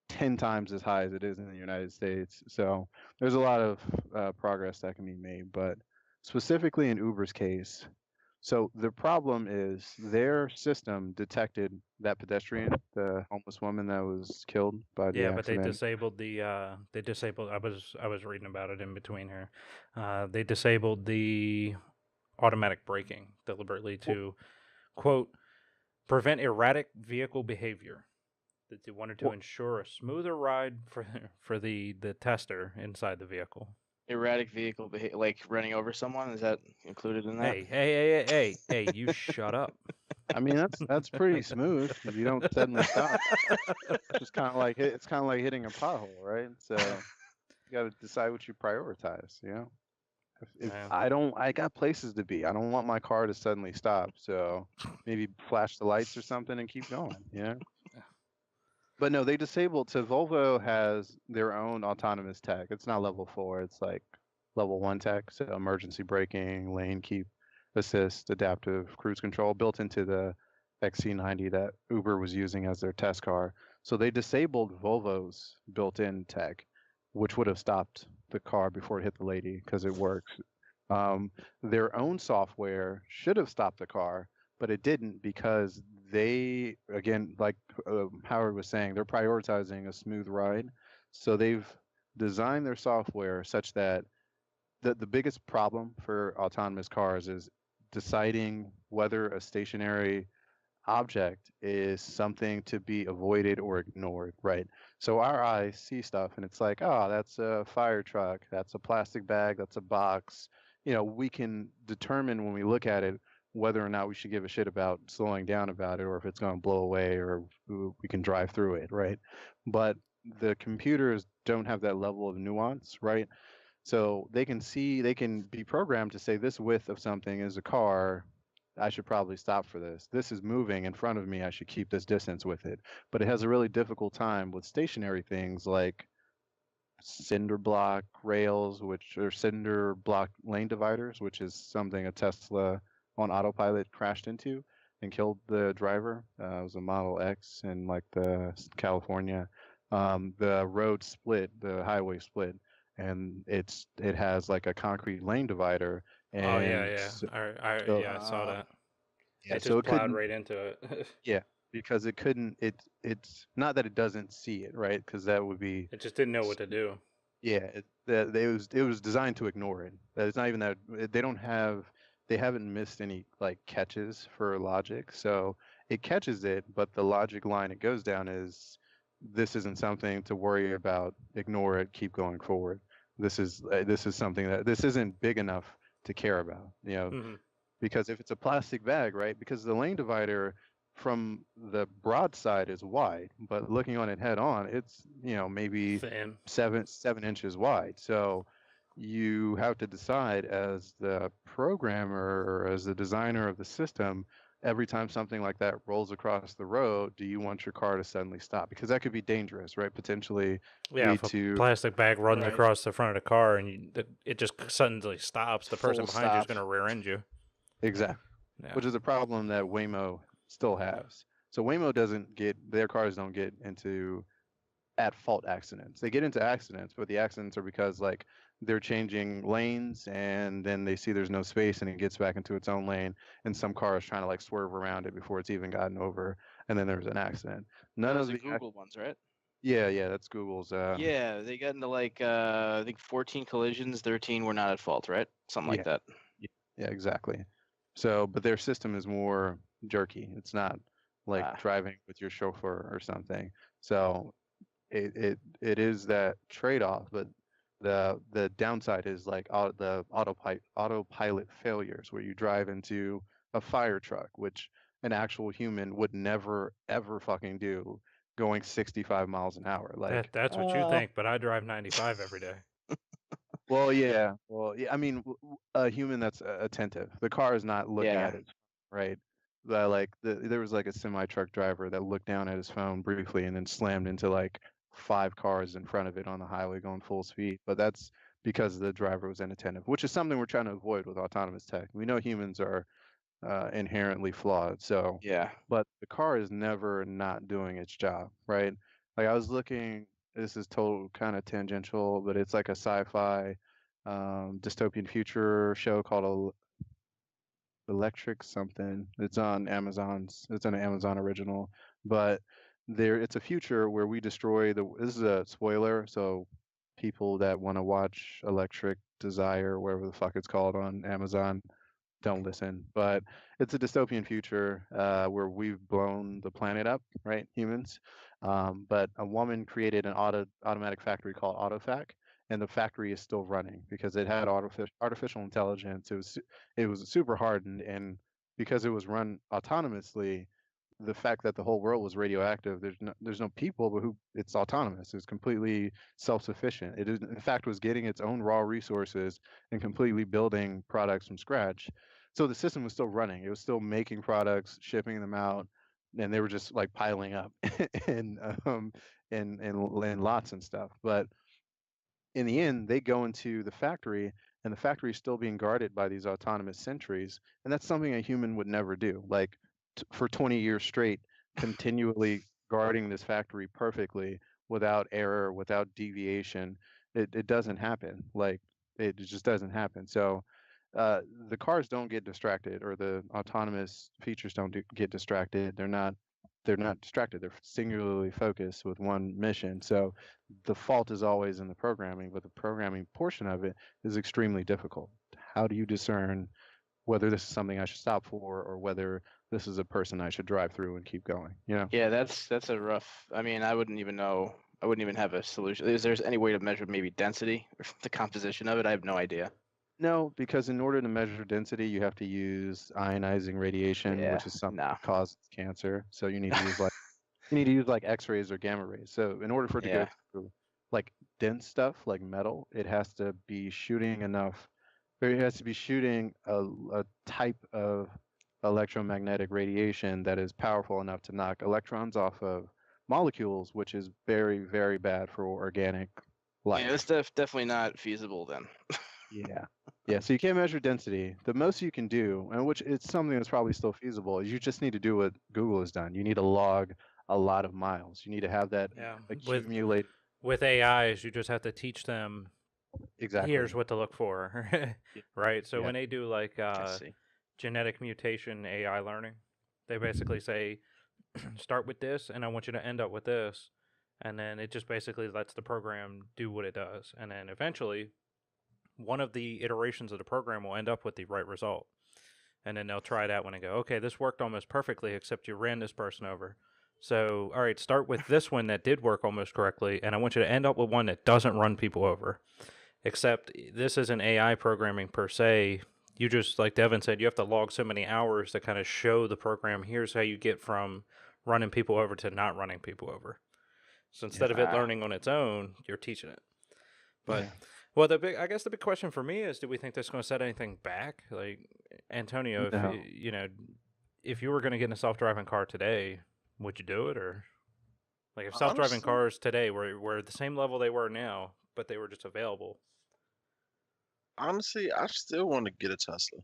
10 times as high as it is in the United States. So there's a lot of progress that can be made, but specifically in Uber's case, so the problem is their system detected that pedestrian, the homeless woman that was killed by the Yeah, but they accident. disabled the I was reading about it in between here. They disabled the automatic braking deliberately to quote prevent erratic vehicle behavior. That they wanted to Well, ensure a smoother ride for the tester inside the vehicle. Erratic vehicle behavior, like running over someone, is that included in that? Hey, you shut up. I mean that's pretty smooth if you don't suddenly stop. Just kind of like it's kind of like hitting a pothole, right? So you got to decide what you prioritize, you know? If Yeah. I got places to be. I don't want my car to suddenly stop. So maybe flash the lights or something and keep going, you know? But no, they disabled. So Volvo has their own autonomous tech. It's not level 4. It's like level 1 tech. So emergency braking, lane keep assist, adaptive cruise control built into the XC90 that Uber was using as their test car. So they disabled Volvo's built-in tech, which would have stopped the car before it hit the lady because it works. Their own software should have stopped the car, but it didn't because they, again, like Howard was saying, they're prioritizing a smooth ride. So they've designed their software such that the biggest problem for autonomous cars is deciding whether a stationary object is something to be avoided or ignored, right? So our eyes see stuff and it's like, oh, that's a fire truck, that's a plastic bag, that's a box. You know, we can determine when we look at it whether or not we should give a shit about slowing down about it or if it's going to blow away or we can drive through it, right? But the computers don't have that level of nuance, right? So they can be programmed to say this width of something is a car. I should probably stop for this. This is moving in front of me. I should keep this distance with it. But it has a really difficult time with stationary things like cinder block rails, which are cinder block lane dividers, which is something a Tesla on autopilot crashed into and killed the driver. It was a Model X in like the California. The road split, the highway split, and it has like a concrete lane divider, Oh and yeah. so I saw that. yeah, It so just it plowed couldn't. right into it. Yeah, because it couldn't. It's not that it doesn't see it, right? Because that would be It just didn't know what to do. Yeah, it was designed to ignore it. That it's not even that they haven't missed any like catches for logic. So it catches it, but the logic line it goes down is this isn't something to worry about. Ignore it. Keep going forward. This is something that this isn't big enough to care about. You know, Hmm. because if it's a plastic bag, right? Because the lane divider from the broad side is wide, but looking on it head on, it's maybe Thin. 7 inches wide. So you have to decide as the programmer or as the designer of the system, every time something like that rolls across the road, do you want your car to suddenly stop? Because that could be dangerous, right? Potentially Yeah, lead if a to plastic bag running Right. across the front of the car and it just suddenly stops, the person Full behind you is stop. going to rear end you. exactly, Yeah. which is a problem that Waymo still has. So Waymo doesn't get their cars don't get into at fault accidents. They get into accidents, but the accidents are because like they're changing lanes and then they see there's no space and it gets back into its own lane and some car is trying to like swerve around it before it's even gotten over and then there's an accident. None Those of are the Google ones, right? yeah, that's Google's Yeah, they got into like I think 14 collisions, 13 were not at fault, right? Something yeah, like that. yeah, exactly. So, but their system is more jerky. It's not like Ah, driving with your chauffeur or something. So it is that trade-off, but the downside is like the autopilot failures where you drive into a fire truck, which an actual human would never ever fucking do, going 65 miles an hour. Like, That's what you think, but I drive 95 every day. well, yeah. I mean, a human that's attentive. The car is not looking yeah. at it, right? There was like a semi truck driver that looked down at his phone briefly and then slammed into like 5 cars in front of it on the highway going full speed. But that's because the driver was inattentive, which is something we're trying to avoid with autonomous tech. We know humans are inherently flawed. So, Yeah. but the car is never not doing its job, right? Like I was looking. This is total kind of tangential, but it's like a sci-fi dystopian future show called Electric something. It's on Amazon's. It's an Amazon original, but it's a future where we destroy the. This is a spoiler, so people that want to watch Electric Desire, whatever the fuck it's called on Amazon, don't listen. But it's a dystopian future where we've blown the planet up, right, humans. But a woman created an automatic factory called AutoFac, and the factory is still running because it had artificial intelligence. It was super hardened, and because it was run autonomously, the fact that the whole world was radioactive, there's no people, but who it's autonomous. It's completely self-sufficient. It is, in fact, was getting its own raw resources and completely building products from scratch. So the system was still running. It was still making products, shipping them out, and they were just like piling up in in lots and stuff. But in the end, they go into the factory, and the factory is still being guarded by these autonomous sentries, and that's something a human would never do. Like for 20 years straight, continually guarding this factory perfectly without error, without deviation, it doesn't happen. Like it just doesn't happen. So the cars don't get distracted, or the autonomous features don't get distracted. They're not distracted. They're singularly focused with one mission. So the fault is always in the programming, but the programming portion of it is extremely difficult. How do you discern whether this is something I should stop for or whether this is a person I should drive through and keep going? Yeah, that's a rough. I mean, I wouldn't even know. I wouldn't even have a solution. Is there any way to measure maybe density or the composition of it? I have no idea. No, because in order to measure density, you have to use ionizing radiation, Yeah, which is something no. that causes cancer. So you need to use like X-rays or gamma rays. So in order for it to go Yeah. through like dense stuff like metal, it has to be shooting enough. Or it has to be shooting a type of electromagnetic radiation that is powerful enough to knock electrons off of molecules, which is very, very bad for organic Yeah, life. that's definitely not feasible then. Yeah. Yeah, so you can't measure density. The most you can do, and which it's something that's probably still feasible, is you just need to do what Google has done. You need to log a lot of miles. You need to have that Yeah. accumulate. With AIs, you just have to teach them Exactly. here's what to look for, Yeah. right? So Yeah. when they do like I see. genetic mutation AI learning, they basically say, start with this, and I want you to end up with this, and then it just basically lets the program do what it does, and then eventually one of the iterations of the program will end up with the right result, and then they'll try it out when they go, okay, this worked almost perfectly, except you ran this person over. So, all right, start with this one that did work almost correctly, and I want you to end up with one that doesn't run people over. Except this isn't AI programming per se. You just, like Devin said, you have to log so many hours to kind of show the program, here's how you get from running people over to not running people over. So instead of it learning on its own, you're teaching it. But well, I guess the big question for me is, do we think that's going to set anything back? Like Antonio, if you know, if you were going to get in a self-driving car today, would you do it? Or like if self-driving cars today were the same level they were now, but they were just available? Honestly, I still want to get a Tesla.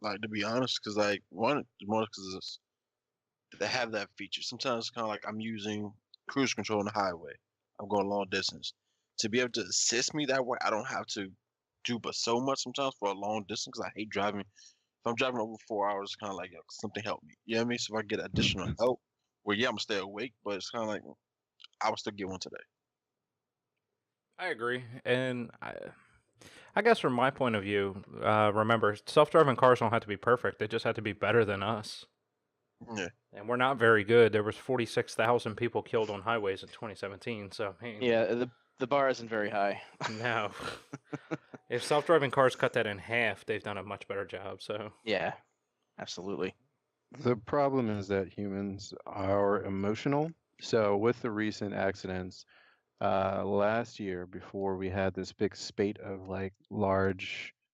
Like, to be honest, because like more because they have that feature. Sometimes it's kind of like I'm using cruise control on the highway. I'm going long distance. To be able to assist me that way, I don't have to do but so much sometimes for a long distance because I hate driving. If I'm driving over 4 hours, it's kind of like, yo, something help me. You know what I mean? So if I get additional help, well, yeah, I'm gonna stay awake, but it's kind of like I would still get one today. I agree, and I guess from my point of view, remember, self-driving cars don't have to be perfect; they just have to be better than us. Yeah. And we're not very good. There was 46,000 people killed on highways in 2017. So yeah, the bar isn't very high. No. If self-driving cars cut that in half, they've done a much better job. So yeah, absolutely. The problem is that humans are emotional. So with the recent accidents, last year before we had this big spate of like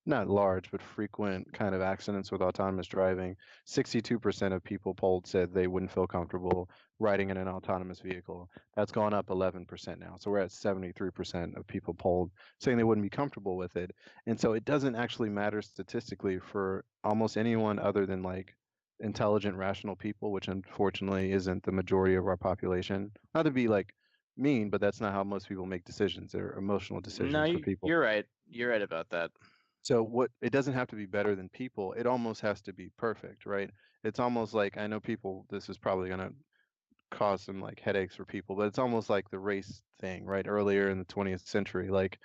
not large, but frequent kind of accidents with autonomous driving, 62% of people polled said they wouldn't feel comfortable riding in an autonomous vehicle. That's gone up 11% now. So we're at 73% of people polled saying they wouldn't be comfortable with it. And so it doesn't actually matter statistically for almost anyone other than like intelligent, rational people, which unfortunately isn't the majority of our population. Not to be like mean, but that's not how most people make decisions. They're emotional decisions No, for people. you're right. You're right about that. So it doesn't have to be better than people. It almost has to be perfect, right? It's almost like, I know people, this is probably going to cause some like headaches for people, but it's almost like the race thing, right? Earlier in the 20th century, like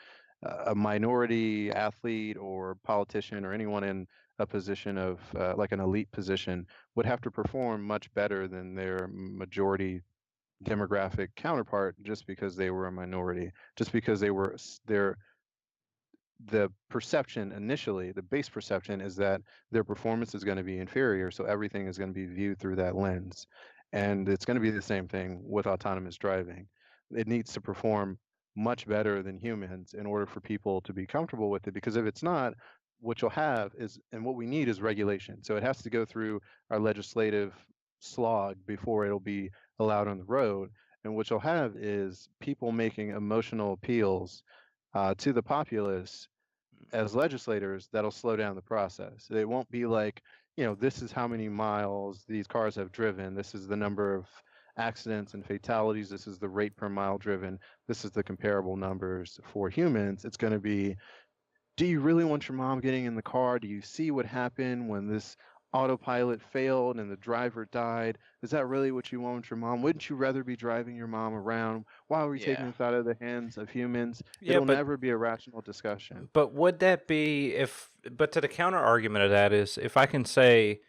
a minority athlete or politician or anyone in a position of like an elite position would have to perform much better than their majority demographic counterpart just because they were a minority, just because the perception initially, the base perception is that their performance is going to be inferior, so everything is going to be viewed through that lens. And it's going to be the same thing with autonomous driving. It needs to perform much better than humans in order for people to be comfortable with it, because if it's not, what you'll have is, and what we need is regulation. So it has to go through our legislative slog before it'll be allowed on the road. And what you'll have is people making emotional appeals to the populace as legislators that'll slow down the process. It won't be like, this is how many miles these cars have driven. This is the number of accidents and fatalities. This is the rate per mile driven. This is the comparable numbers for humans. It's going to be, do you really want your mom getting in the car? Do you see what happened when this autopilot failed and the driver died? Is that really what you want with your mom? Wouldn't you rather be driving your mom around? Why are we taking this out of the hands of humans? Yeah, It'll never be a rational discussion. But would that be but to the counter argument of that is, if I can say,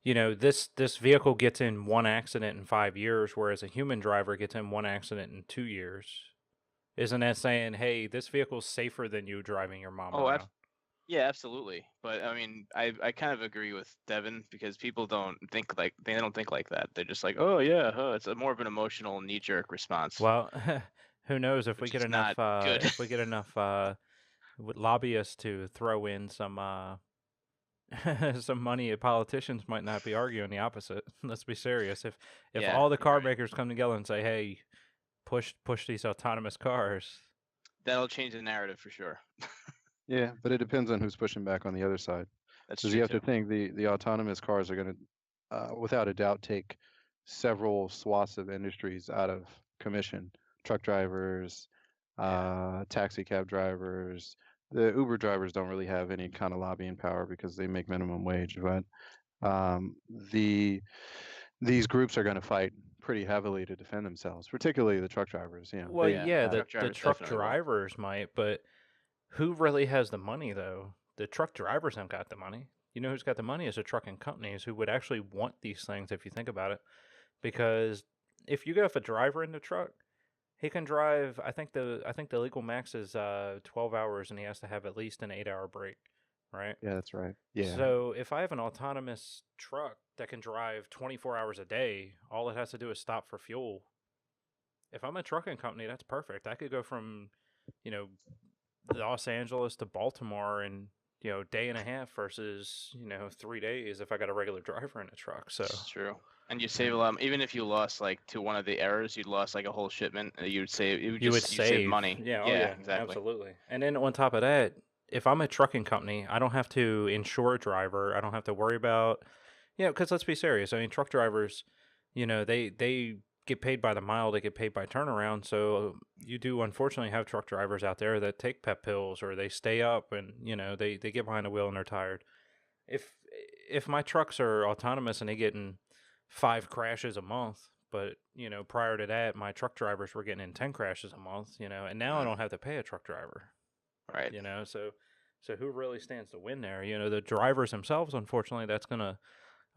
this vehicle gets in one accident in 5 years, whereas a human driver gets in one accident in 2 years, isn't that saying, hey, this vehicle's safer than you driving your mom around? Yeah, absolutely. But I mean, I kind of agree with Devin, because people don't think like that. They're just like, oh yeah, it's more of an emotional knee-jerk response. Well, who knows if we Which get is enough not good. if we get enough lobbyists to throw in some some money, politicians might not be arguing the opposite. Let's be serious. If Yeah, all the you're car right. makers come together and say, hey, push these autonomous cars, That'll change the narrative for sure. Yeah, but it depends on who's pushing back on the other side. That's Because true you have too. to think the autonomous cars are going to, without a doubt, take several swaths of industries out of commission. Truck drivers, taxi cab drivers. The Uber drivers don't really have any kind of lobbying power because they make minimum wage. But um, the these groups are going to fight pretty heavily to defend themselves, particularly the truck drivers. Well, Yeah, yeah, truck the drivers truck definitely will. drivers might, but who really has the money though? The truck drivers haven't got the money. You know who's got the money is the trucking companies who would actually want these things if you think about it. Because if you have a driver in the truck, he can drive. I think the legal max is 12 hours, and he has to have at least an 8-hour break, right? Yeah, that's right. Yeah. So if I have an autonomous truck that can drive 24 hours a day, all it has to do is stop for fuel. If I'm a trucking company, that's perfect. I could go from, you know, Los Angeles to Baltimore in, day and a half versus, 3 days if I got a regular driver in a truck. So It's true. And you save even if you lost like to one of the errors, you'd lost like a whole shipment. You'd save. You'd you would just you'd save money. Yeah, oh Yeah, yeah, exactly. absolutely. And then on top of that, if I'm a trucking company, I don't have to insure a driver. I don't have to worry about, because let's be serious. I mean, truck drivers, they get paid by the mile, they get paid by turnaround. So you do unfortunately have truck drivers out there that take pep pills or they stay up and they get behind the wheel and they're tired. If my trucks are autonomous and they get in 5 crashes a month, but prior to that my truck drivers were getting in 10 crashes a month, and now I don't have to pay a truck driver, Right. so who really stands to win there? The drivers themselves, unfortunately, that's going to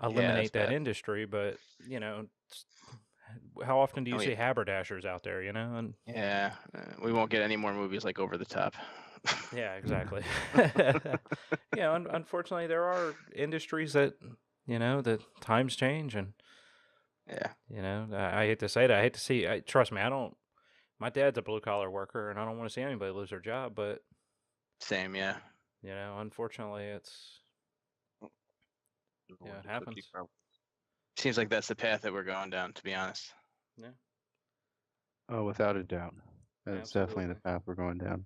eliminate that bad. industry, but how often do you And see haberdashers out there, and Yeah, we won't get any more movies like Over the Top. yeah, exactly. Unfortunately there are industries that that times change, and Yeah. I hate to say that. I hate to see. Trust me, I don't. My dad's a blue collar worker, and I don't want to see anybody lose their job. But Same. Yeah. unfortunately, it's With it the happens. cookie crumb. Seems like that's the path that we're going down. To be honest. Yeah. Oh, without a doubt. That's definitely the Absolutely. path we're going down.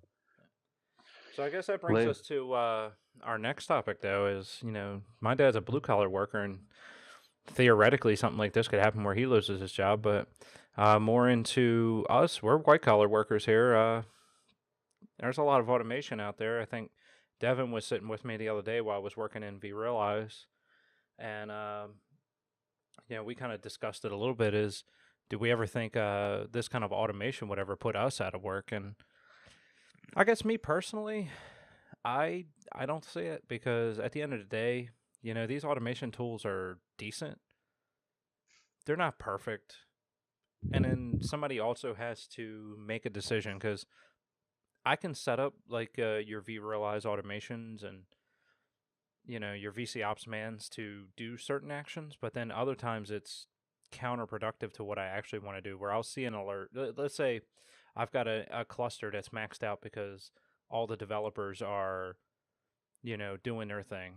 So I guess that brings La- us to our next topic, though. Is my dad's a blue collar worker, and theoretically something like this could happen where he loses his job. But more into us, we're white collar workers here. There's a lot of automation out there. I think Devin was sitting with me the other day while I was working in vRealize, and we kind of discussed it a little bit. Is do we ever think this kind of automation would ever put us out of work? And I guess me personally, I don't see it, because at the end of the day, these automation tools are decent. They're not perfect, and then somebody also has to make a decision, because I can set up like your vRealize automations and your VC ops mans to do certain actions, but then other times it's counterproductive to what I actually want to do. Where I'll see an alert. Let's say I've got a cluster that's maxed out because all the developers are doing their thing.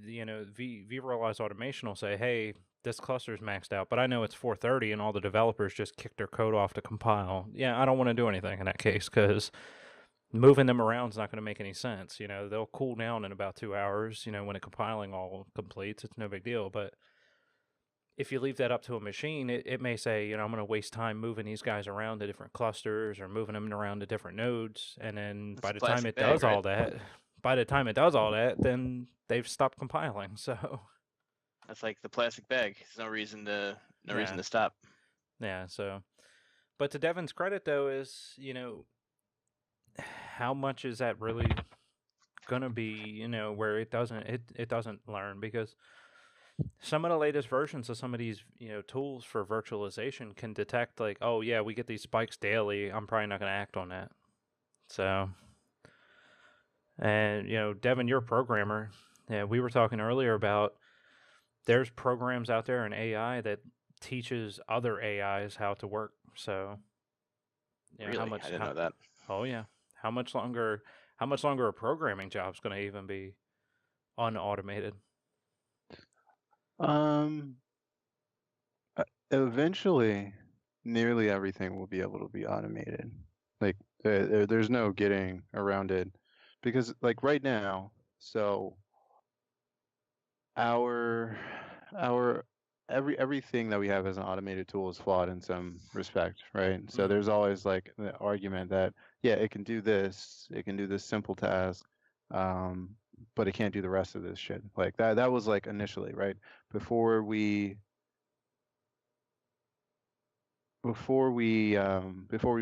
vRealize automation will say, hey, this cluster's maxed out, but I know it's 4:30 and all the developers just kicked their code off to compile. Yeah, I don't want to do anything in that case, because moving them around is not going to make any sense. They'll cool down in about 2 hours. When the compiling all completes, it's no big deal. But if you leave that up to a machine, it may say, I'm going to waste time moving these guys around to different clusters or moving them around to different nodes. And then That's by a the time plastic it bag, does right? all that, then they've stopped compiling. So That's like the plastic bag. There's no reason to Yeah. to stop. yeah, so but to Devin's credit though is, how much is that really gonna be, where it doesn't learn, because some of the latest versions of some of these, tools for virtualization can detect like, oh yeah, we get these spikes daily. I'm probably not gonna act on that. So, and Devin, you're a programmer. Yeah, we were talking earlier about there's programs out there in AI that teaches other AIs how to work. So, Really, how much? I didn't know that. Oh yeah, how much longer? How much longer a programming job's going to even be unautomated? Eventually, nearly everything will be able to be automated. Like there's no getting around it, because like right now, so our everything that we have as an automated tool is flawed in some respect, right? So there's always like the argument that yeah, it can do this simple task, but it can't do the rest of this shit. Like that was like initially, right? Before we before we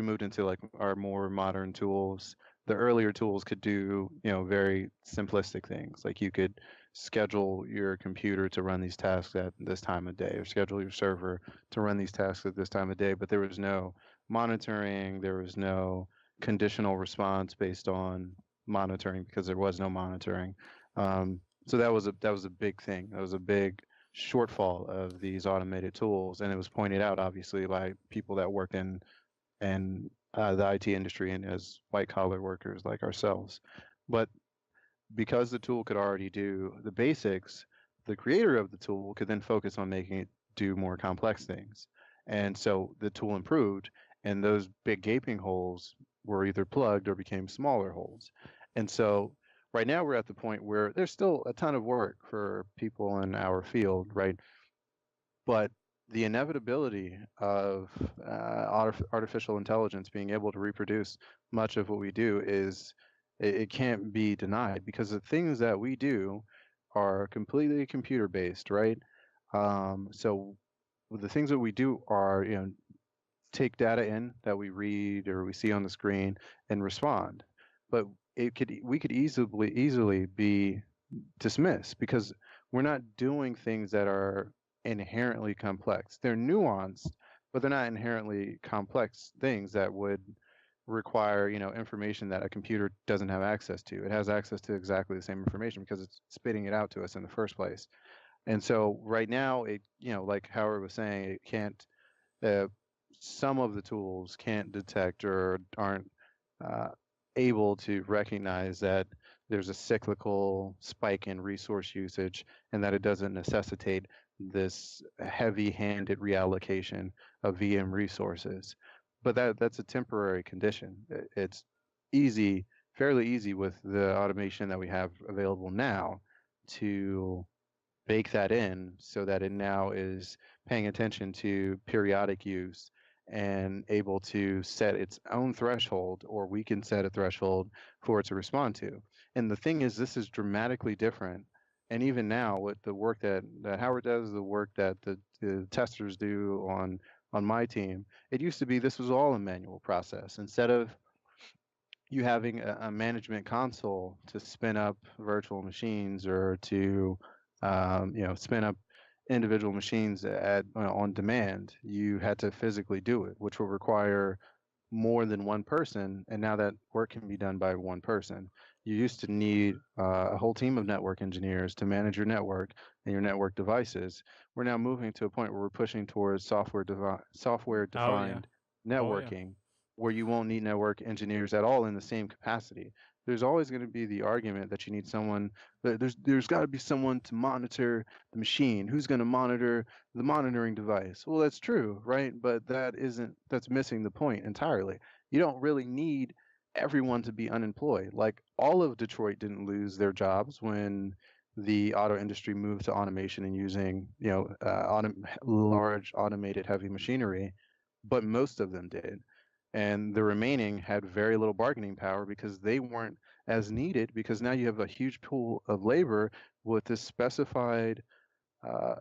moved into like our more modern tools, the earlier tools could do, very simplistic things. Like you could schedule your computer to run these tasks at this time of day, or schedule your server to run these tasks at this time of day, but there was no monitoring, there was no conditional response based on monitoring because there was no monitoring. So that was a big thing. That was a big shortfall of these automated tools, and it was pointed out obviously by people that worked in the IT industry and as white collar workers like ourselves. But because the tool could already do the basics, the creator of the tool could then focus on making it do more complex things. And so the tool improved, and those big gaping holes were either plugged or became smaller holes. And so right now we're at the point where there's still a ton of work for people in our field, right? But the inevitability of artificial intelligence being able to reproduce much of what we do is it can't be denied because the things that we do are completely computer based, right? So the things that we do are, take data in that we read or we see on the screen and respond. But we could easily be dismissed because we're not doing things that are inherently complex. They're nuanced, but they're not inherently complex things that would require, information that a computer doesn't have access to. It has access to exactly the same information because it's spitting it out to us in the first place. And so right now, like Howard was saying, it can't. Uh, some of the tools can't detect or aren't uh, able to recognize that there's a cyclical spike in resource usage and that it doesn't necessitate this heavy-handed reallocation of VM resources. But that's a temporary condition. It's easy, fairly easy with the automation that we have available now to bake that in so that it now is paying attention to periodic use and able to set its own threshold, or we can set a threshold for it to respond to. And the thing is, this is dramatically different. And even now, with the work that Howard does, the work that the testers do on my team, it used to be this was all a manual process. Instead of you having a management console to spin up virtual machines or to spin up individual machines on demand, you had to physically do it, which will require more than one person, and now that work can be done by one person. You used to need a whole team of network engineers to manage your network and your network devices. We're now moving to a point where we're pushing towards software Oh yeah. defined Oh yeah. networking, where you won't need network engineers at all in the same capacity. There's always going to be the argument that you need someone. There's got to be someone to monitor the machine. Who's going to monitor the monitoring device? Well, that's true, right? But that's missing the point entirely. You don't really need everyone to be unemployed. Like all of Detroit didn't lose their jobs when the auto industry moved to automation and using, large automated heavy machinery, but most of them did. And the remaining had very little bargaining power because they weren't as needed because now you have a huge pool of labor with this specified, work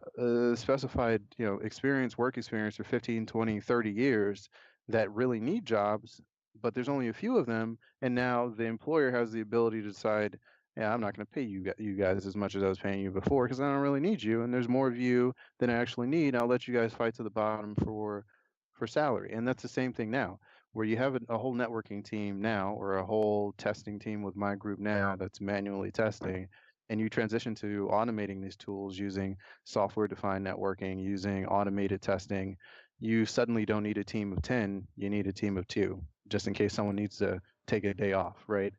experience for 15, 20, 30 years that really need jobs, but there's only a few of them. And now the employer has the ability to decide, yeah, I'm not going to pay you guys as much as I was paying you before because I don't really need you. And there's more of you than I actually need. I'll let you guys fight to the bottom for salary. And that's the same thing now, where you have a whole networking team now or a whole testing team with my group now that's manually testing, and you transition to automating these tools using software defined networking, using automated testing, you suddenly don't need a team of 10, you need a team of 2, just in case someone needs to take a day off, right?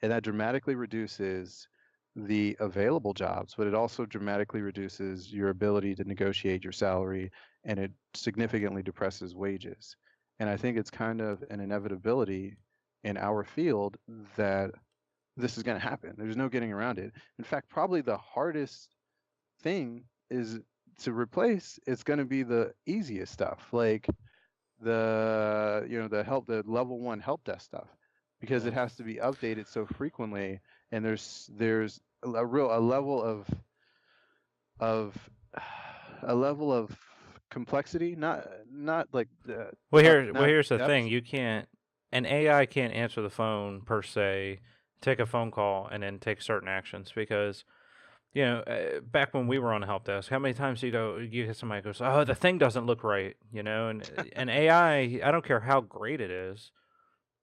And that dramatically reduces the available jobs, but it also dramatically reduces your ability to negotiate your salary, and it significantly depresses wages. And I think it's kind of an inevitability in our field that this is going to happen. There's no getting around it. In fact, probably the hardest thing is to replace. It's going to be the easiest stuff, like the level 1 help desk stuff, because Yeah. it has to be updated so frequently, and there's a level of a level of complexity, not like the Well, not here's the depth. thing: an AI can't answer the phone per se, take a phone call, and then take certain actions because. Back when we were on the help desk, how many times you get somebody goes, "Oh, the thing doesn't look right," and an AI, I don't care how great it is,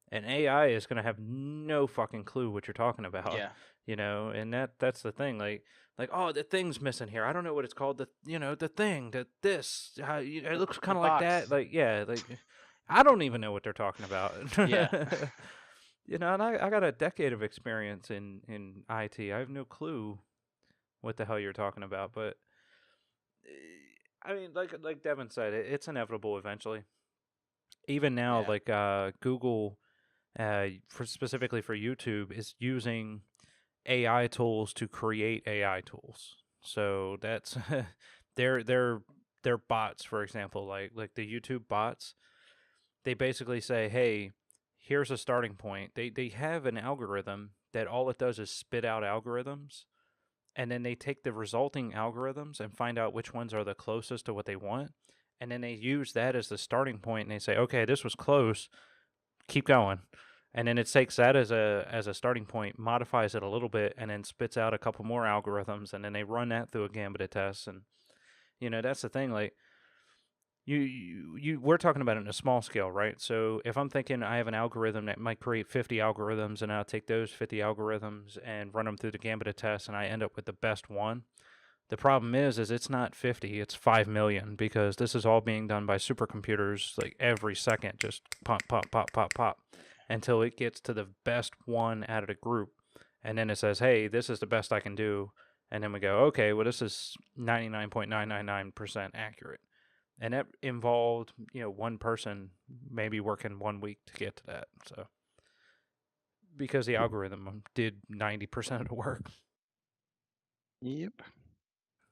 an AI is going to have no fucking clue what you're talking about, Yeah. and that's the thing, like oh, the thing's missing here. I don't know what it's called. The thing, it looks kind of like that. box. Like yeah, like I don't even know what they're talking about. Yeah. And I got a decade of experience in IT. I have no clue what the hell you're talking about, but I mean, like Devin said, it's inevitable eventually. Even now, Yeah. like Google, specifically for YouTube, is using AI tools to create AI tools. So that's their bots, for example, like the YouTube bots. They basically say, "Hey, here's a starting point." They have an algorithm that all it does is spit out algorithms, and then they take the resulting algorithms and find out which ones are the closest to what they want, and then they use that as the starting point, and they say, okay, this was close, keep going, and then it takes that as a starting point, modifies it a little bit, and then spits out a couple more algorithms, and then they run that through a gambit of tests. And that's the thing, like we're talking about it in a small scale, right? So if I'm thinking I have an algorithm that might create 50 algorithms, and I'll take those 50 algorithms and run them through the gambit of tests, and I end up with the best one. The problem is it's not 50, it's 5 million, because this is all being done by supercomputers, like every second, just pop, pop, pop, pop, pop, until it gets to the best one out of the group. And then it says, hey, this is the best I can do. And then we go, okay, well, this is 99.999% accurate. And that involved, one person maybe working 1 week to get to that. So, because the algorithm did 90% of the work. Yep.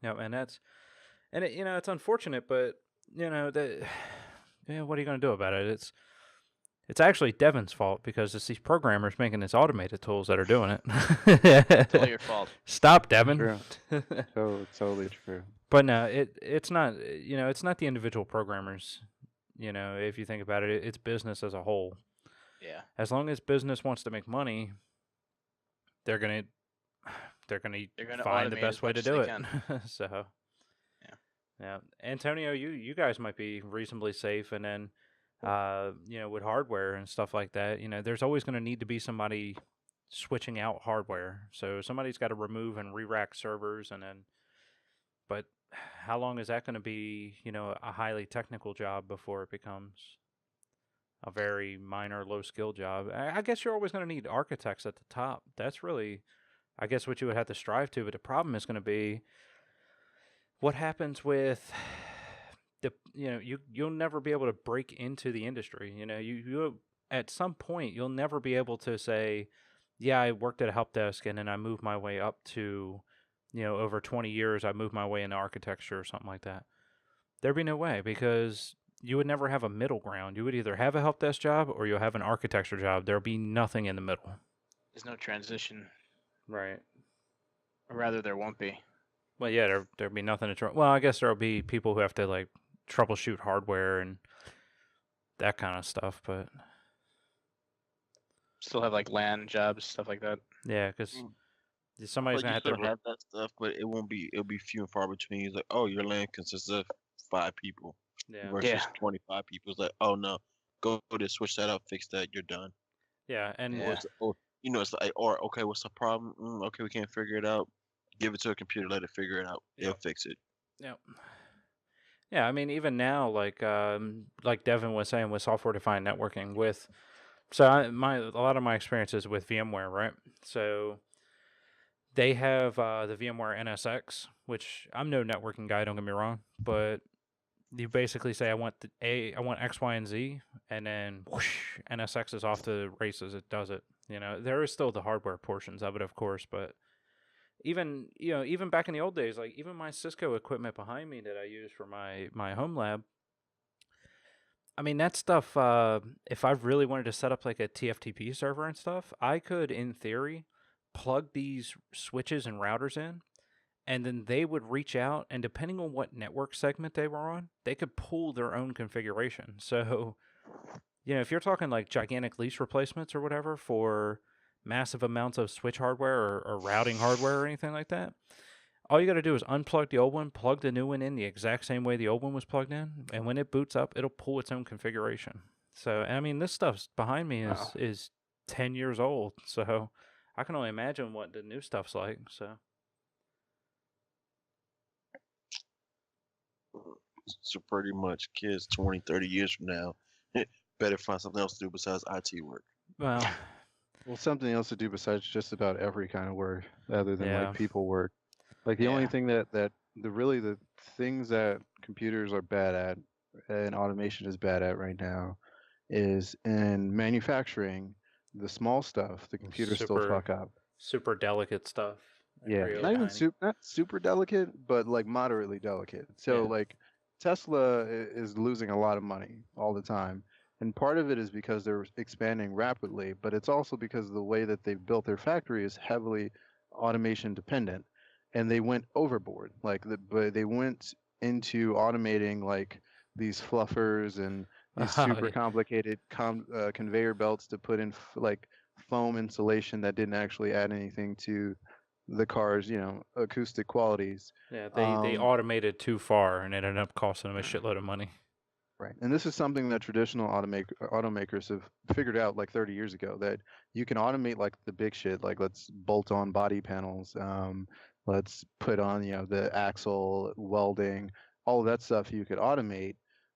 No, and it's unfortunate, but that, what are you going to do about it? It's actually Devin's fault because it's these programmers making these automated tools that are doing it. It's all your fault. Stop, Devin. True. So totally true. But no, it's not. It's not the individual programmers. If you think about it, it's business as a whole. Yeah. As long as business wants to make money, they're gonna find the best way to do it. So. Yeah, Antonio, you guys might be reasonably safe, and then, with hardware and stuff like that, there's always going to need to be somebody switching out hardware. So somebody's got to remove and re-rack servers, but how long is that going to be, a highly technical job before it becomes a very minor, low-skill job? I guess you're always going to need architects at the top. That's really, I guess, what you would have to strive to. But the problem is going to be, what happens with you'll never be able to break into the industry. You at some point you'll never be able to say, yeah, I worked at a help desk and then I moved my way up to, over 20 years I moved my way into architecture or something like that. There'd be no way, because you would never have a middle ground. You would either have a help desk job or you'll have an architecture job. There'll be nothing in the middle. There's no transition. Right. Or rather, there won't be. Well, yeah, there'd be nothing to well, I guess there'll be people who have to like troubleshoot hardware and that kind of stuff, but still have like LAN jobs, stuff like that. Yeah, because somebody's But gonna you have to. still have that stuff, but it'll be few and far between. It's like, oh, your land consists of 5 people Yeah. versus Yeah. 25 people. It's like, oh no, go to switch that up, fix that, you're done. Yeah, and Yeah. It's like, or okay, what's the problem? Okay, we can't figure it out. Give it to a computer, let it figure it out. They'll Yep. fix it. yeah, yeah. I mean, even now, like Devin was saying, with software-defined networking, a lot of my experiences with VMware, right? So they have the VMware NSX, which I'm no networking guy, don't get me wrong, but you basically say I want X, Y, and Z, and then whoosh, NSX is off to the races. It does it. There is still the hardware portions of it, of course, but even back in the old days, like even my Cisco equipment behind me that I use for my home lab, I mean, that stuff, if I really wanted to set up like a TFTP server and stuff, I could, in theory, plug these switches and routers in and then they would reach out, and depending on what network segment they were on, they could pull their own configuration. So, if you're talking like gigantic lease replacements or whatever for massive amounts of switch hardware or routing hardware or anything like that, all you got to do is unplug the old one, plug the new one in the exact same way the old one was plugged in, and when it boots up, it'll pull its own configuration. So, I mean, this stuff's behind me is 10 years old, so I can only imagine what the new stuff's like. So pretty much kids 20, 30 years from now better find something else to do besides IT work. Well, something else to do besides just about every kind of work other than Yeah. like people work. Like the only thing that the things that computers are bad at and automation is bad at right now is in manufacturing, the small stuff the computers still fuck up. super delicate stuff. like Yeah, really not even tiny. not super delicate, but like moderately delicate. So Yeah. like Tesla is losing a lot of money all the time. And part of it is because they're expanding rapidly, but it's also because of the way that they've built their factory is heavily automation dependent. And they went overboard. But they went into automating like these fluffers and these super yeah. complicated conveyor belts to put in like foam insulation that didn't actually add anything to the car's acoustic qualities. Yeah, they automated too far and it ended up costing them a shitload of money. Right. And this is something that traditional automakers have figured out like 30 years ago, that you can automate like the big shit, like let's bolt on body panels, let's put on, the axle welding, all of that stuff you could automate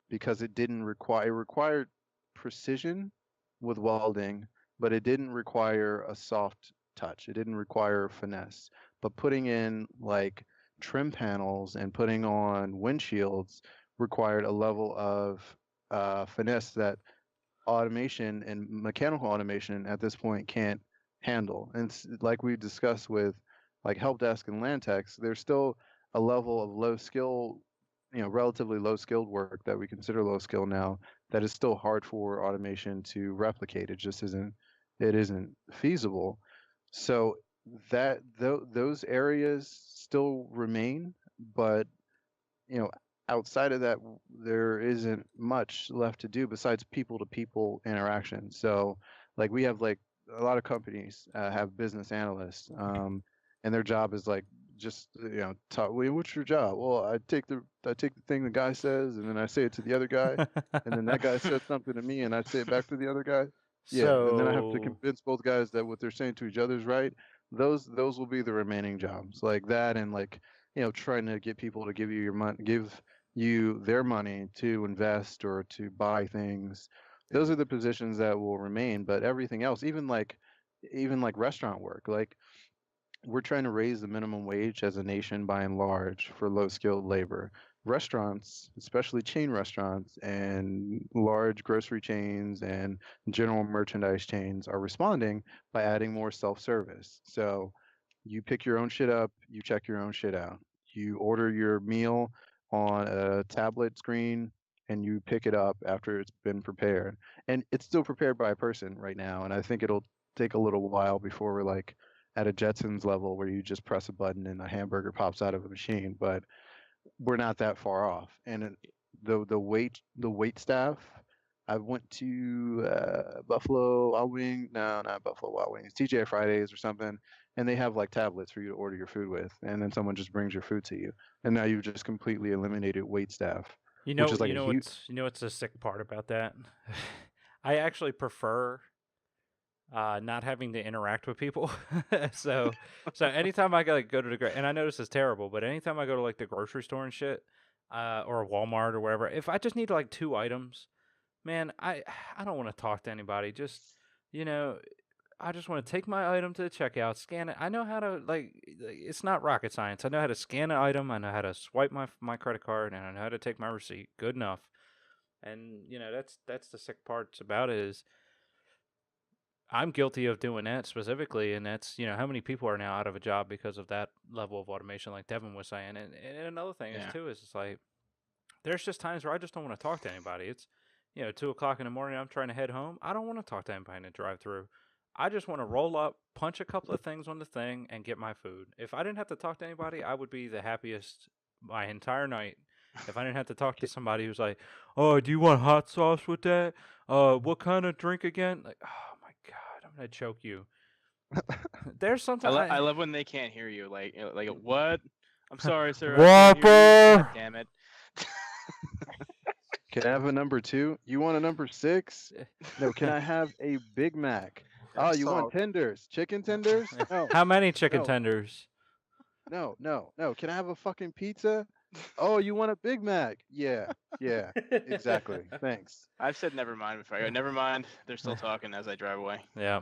because it required precision with welding, but it didn't require a soft touch. It didn't require finesse. But putting in like trim panels and putting on windshields required a level of finesse that automation and mechanical automation at this point can't handle. And like we discussed with like help desk and land techs, there's still a level of low skill, relatively low skilled work that we consider low skill now that is still hard for automation to replicate. It isn't feasible. So those areas still remain, but you know, outside of that, there isn't much left to do besides people to people interaction. So, like, we have like a lot of companies have business analysts, and their job is like just talk. Well, what's your job? Well, I take the thing the guy says, and then I say it to the other guy, and then that guy says something to me, and I say it back to the other guy. Yeah, and then I have to convince both guys that what they're saying to each other is right. Those will be the remaining jobs, like that, and like trying to get people to give you your money, give you their money to invest or to buy things. Those are the positions that will remain. But everything else, even like restaurant work, like we're trying to raise the minimum wage as a nation by and large for low skilled labor. Restaurants, especially chain restaurants and large grocery chains and general merchandise chains, are responding by adding more self service. So you pick your own shit up, you check your own shit out. You order your meal on a tablet screen and you pick it up after it's been prepared. And it's still prepared by a person right now. And I think it'll take a little while before we're like at a Jetsons level where you just press a button and a hamburger pops out of a machine. But we're not that far off. And the wait staff. I went to Buffalo Wild Wings. No, not Buffalo Wild Wings. TGI Fridays or something, and they have like tablets for you to order your food with, and then someone just brings your food to you. And now you've just completely eliminated wait staff, which is like a huge. What's the sick part about that? I actually prefer not having to interact with people. so anytime I go to the and I know this is terrible, but anytime I go to like the grocery store and shit, or a Walmart or whatever, if I just need like 2 items, man, I don't want to talk to anybody. Just you know, I just want to take my item to the checkout, scan it. I know how to it's not rocket science. I know how to scan an item. I know how to swipe my credit card, and I know how to take my receipt. Good enough. And that's the sick parts about it is I'm guilty of doing that specifically, and that's how many people are now out of a job because of that level of automation, like Devin was saying. And another thing is too is it's like there's just times where I just don't want to talk to anybody. It's 2 o'clock in the morning. I'm trying to head home. I don't want to talk to anybody in the drive-through. I just want to roll up, punch a couple of things on the thing, and get my food. If I didn't have to talk to anybody, I would be the happiest my entire night. If I didn't have to talk to somebody who's like, "Oh, do you want hot sauce with that? What kind of drink again?" Like, oh my god, I'm gonna choke you. There's something I love when they can't hear you. Like what? I'm sorry, sir. I can't hear you. Whopper! God damn it. Can I have a number 2? You want a number 6? No. Can I have a Big Mac? Oh, That's you want all. tenders? Chicken tenders? No, How many chicken no, tenders? no. Can I have a fucking pizza? Oh, you want a Big Mac? Yeah, exactly. Thanks. I've said never mind before. I go, never mind. They're still talking as I drive away. Yeah.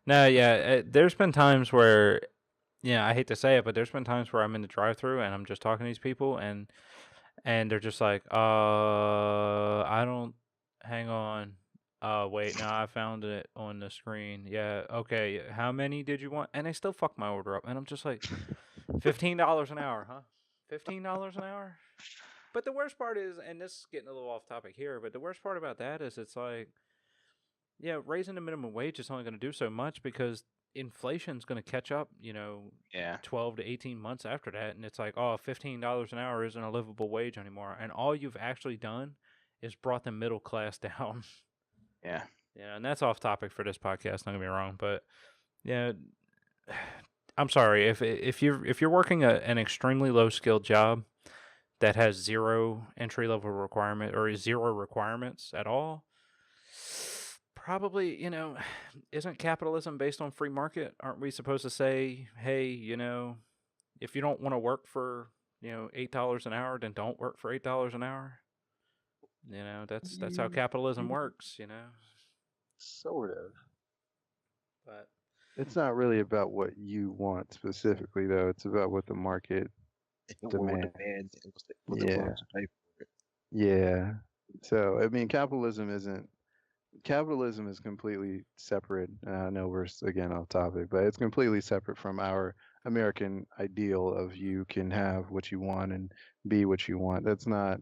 No, yeah. There's been times where, yeah, I hate to say it, but there's been times where I'm in the drive-through and I'm just talking to these people and they're just like, I don't. Hang on. Wait, no, I found it on the screen. Yeah, okay. How many did you want? And they still fuck my order up, and I'm just like, $15 an hour, huh? $15 an hour. But the worst part is, and this is getting a little off topic here, but the worst part about that is it's like, yeah, raising the minimum wage is only going to do so much because inflation's going to catch up, Yeah. 12 to 18 months after that. And it's like, oh, $15 an hour isn't a livable wage anymore. And all you've actually done is brought the middle class down. Yeah. Yeah, and that's off topic for this podcast, don't get me wrong. But, yeah, I'm sorry. If you're working an extremely low-skilled job that has zero entry-level requirement or zero requirements at all, probably, isn't capitalism based on free market? Aren't we supposed to say, hey, if you don't want to work for, $8 an hour, then don't work for $8 an hour? That's how capitalism works, Sort of. But It's not really about what you want specifically, though. It's about what the market What would demands. demand and what they're Yeah. willing to pay for it. Yeah. So, I mean, capitalism is completely separate. I know we're again off topic, but it's completely separate from our American ideal of you can have what you want and be what you want. That's not,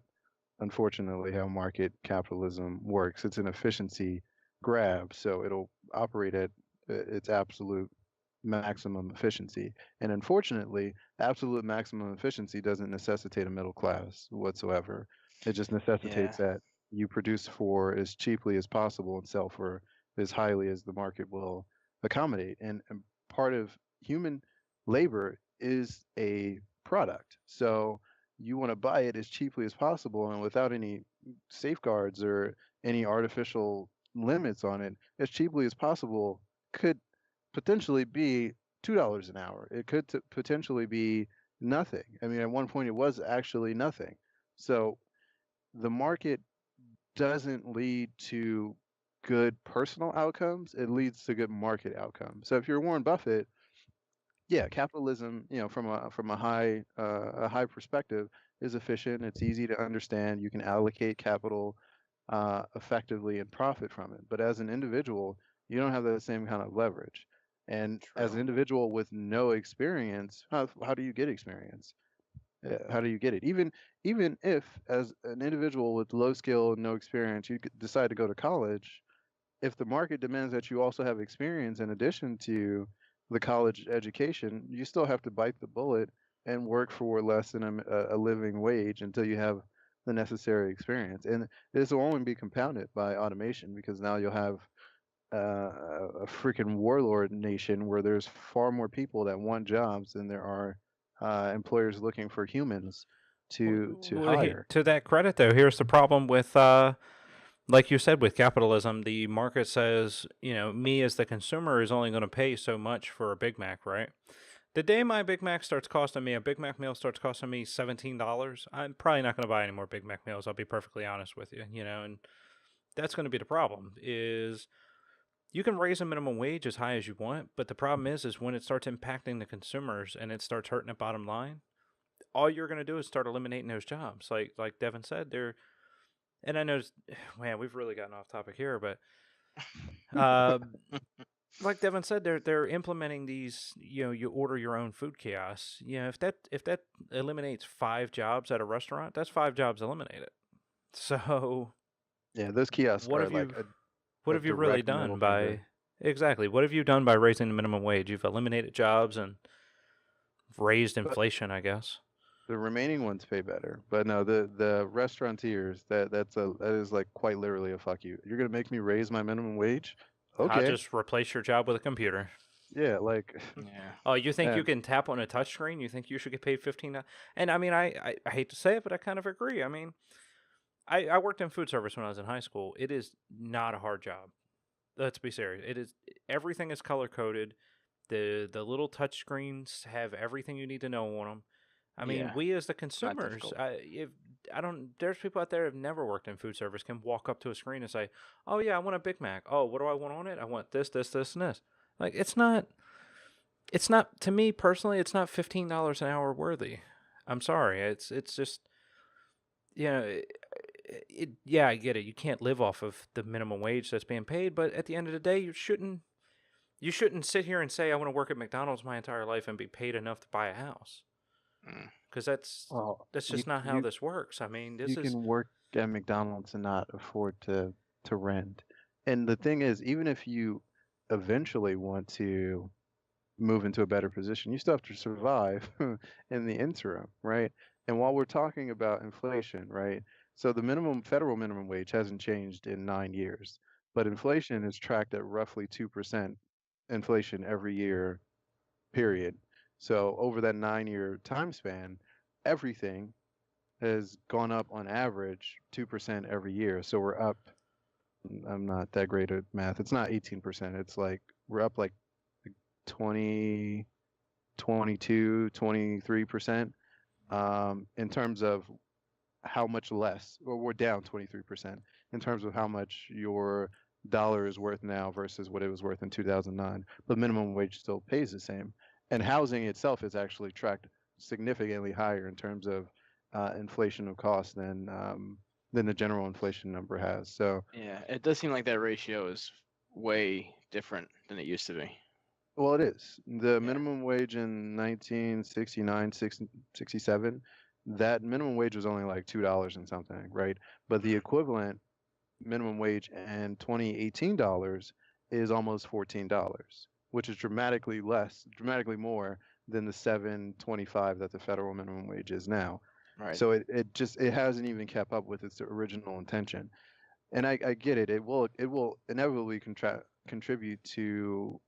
unfortunately, how market capitalism works. It's an efficiency grab, so it'll operate at its absolute maximum efficiency. And unfortunately, absolute maximum efficiency doesn't necessitate a middle class whatsoever. It just necessitates that you produce for as cheaply as possible and sell for as highly as the market will accommodate. And part of human labor is a product. So you want to buy it as cheaply as possible and without any safeguards or any artificial limits on it, as cheaply as possible could potentially be $2 an hour. It could potentially be nothing. I mean, at one point it was actually nothing. So the market doesn't lead to good personal outcomes. It leads to good market outcomes. So if you're Warren Buffett, yeah, capitalism, from a high perspective, is efficient. It's easy to understand. You can allocate capital effectively and profit from it. But as an individual, you don't have that same kind of leverage. And as an True. individual with no experience, how do you get experience? How do you get it? Even if, as an individual with low skill and no experience, you decide to go to college, if the market demands that you also have experience in addition to the college education, you still have to bite the bullet and work for less than a living wage until you have the necessary experience. And this will only be compounded by automation because now you'll have a freaking warlord nation where there's far more people that want jobs than there are employers looking for humans to hire. To that credit, though, here's the problem with, like you said, with capitalism. The market says, me as the consumer is only going to pay so much for a Big Mac, right? The day my Big Mac starts costing me, a Big Mac meal starts costing me $17, I'm probably not going to buy any more Big Mac meals. I'll be perfectly honest with you, and that's going to be the problem is you can raise a minimum wage as high as you want, but the problem is when it starts impacting the consumers and it starts hurting the bottom line, all you're going to do is start eliminating those jobs. Like Devin said, and I know, man, we've really gotten off topic here, but like Devin said, they're implementing these. You order your own food kiosks. If that eliminates 5 jobs at a restaurant, that's 5 jobs eliminated. So Yeah, those kiosks what are have like you what have you really direct middle done by finger. Exactly. What have you done by raising the minimum wage? You've eliminated jobs and raised But inflation, I guess. the remaining ones pay better. But no, the restaurateurs, that is like quite literally a fuck you. You're gonna make me raise my minimum wage? I'll Okay. just replace your job with a computer. Yeah, like Yeah. Oh, you think you and can tap on a touchscreen? You think you should get paid $15? And I mean, I hate to say it, but I kind of agree. I mean, I worked in food service when I was in high school. It is not a hard job. Let's be serious. It is everything is color coded. The little touch screens have everything you need to know on them. I mean, Yeah. we as the Not consumers, difficult. there's people out there who've never worked in food service can walk up to a screen and say, "Oh yeah, I want a Big Mac. Oh, what do I want on it? I want this, this, this, and this." Like it's not to me personally, it's not $15 an hour worthy. I'm sorry. It's just yeah, I get it. You can't live off of the minimum wage that's being paid, but at the end of the day, you shouldn't sit here and say I want to work at McDonald's my entire life and be paid enough to buy a house. Mm. Because that's well, that's you just not how you this works. I mean, this you is can work at McDonald's and not afford to rent. And the thing is, even if you eventually want to move into a better position, you still have to survive in the interim, right? And while we're talking about inflation, right? So the federal minimum wage hasn't changed in 9 years, but inflation is tracked at roughly 2% inflation every year, period. So over that 9 year time span, everything has gone up on average 2% every year. So we're up. I'm not that great at math. It's not 18%. It's like we're up like 20, 22, 23% in terms of how much less, or we're down 23% in terms of how much your dollar is worth now versus what it was worth in 2009. But minimum wage still pays the same. And housing itself is actually tracked significantly higher in terms of inflation of cost than the general inflation number has. So, Yeah. It does seem like that ratio is way different than it used to be. well, it is. The Yeah. minimum wage in 1969, 67, that minimum wage was only like $2 and something, right? But the Mhm. equivalent minimum wage in 2018 dollars is almost $14, which is dramatically more than the 7.25 that the federal minimum wage is now. Right. So it hasn't even kept up with its original intention. And I get it. It will inevitably contribute to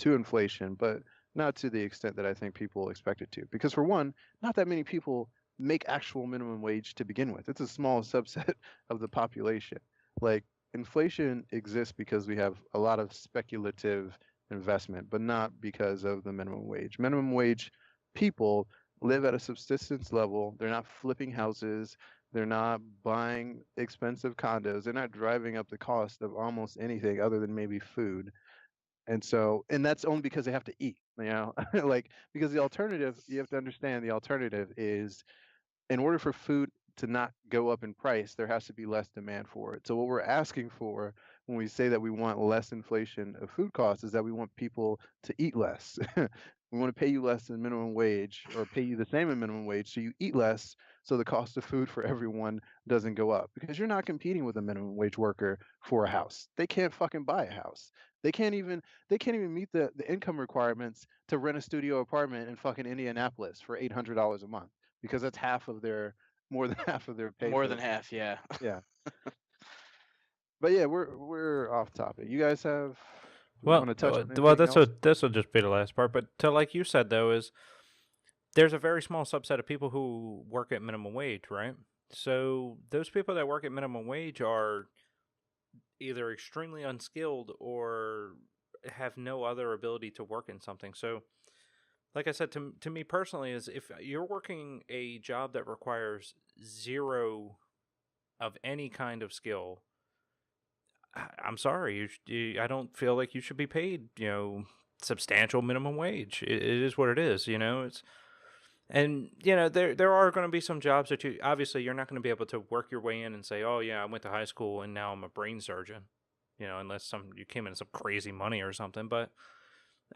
inflation, but not to the extent that I think people expect it to. Because for one, not that many people make actual minimum wage to begin with. It's a small subset of the population. Like inflation exists because we have a lot of speculative investment, but not because of the minimum wage. Minimum wage people live at a subsistence level. They're not flipping houses. They're not buying expensive condos. They're not driving up the cost of almost anything other than maybe food. And that's only because they have to eat, like because the alternative, you have to understand the alternative is in order for food to not go up in price, there has to be less demand for it. So what we're asking for when we say that we want less inflation of food costs is that we want people to eat less. We want to pay you less than minimum wage or pay you the same as minimum wage so you eat less so the cost of food for everyone doesn't go up because you're not competing with a minimum wage worker for a house. They can't fucking buy a house. They can't even meet the income requirements to rent a studio apartment in fucking Indianapolis for $800 a month because that's more than half of their pay More for than the half. Yeah. yeah. But yeah, we're off topic. You guys well, want to touch on well, anything else? this will just be the last part. But to like you said though, is there's a very small subset of people who work at minimum wage, right? So those people that work at minimum wage are either extremely unskilled or have no other ability to work in something. So, like I said, to me personally, is if you're working a job that requires zero of any kind of skill, I'm sorry, I don't feel like you should be paid, substantial minimum wage. It is what it is, it's. And there are going to be some jobs that you're not going to be able to work your way in and say, oh yeah, I went to high school and now I'm a brain surgeon, unless you came in some crazy money or something. But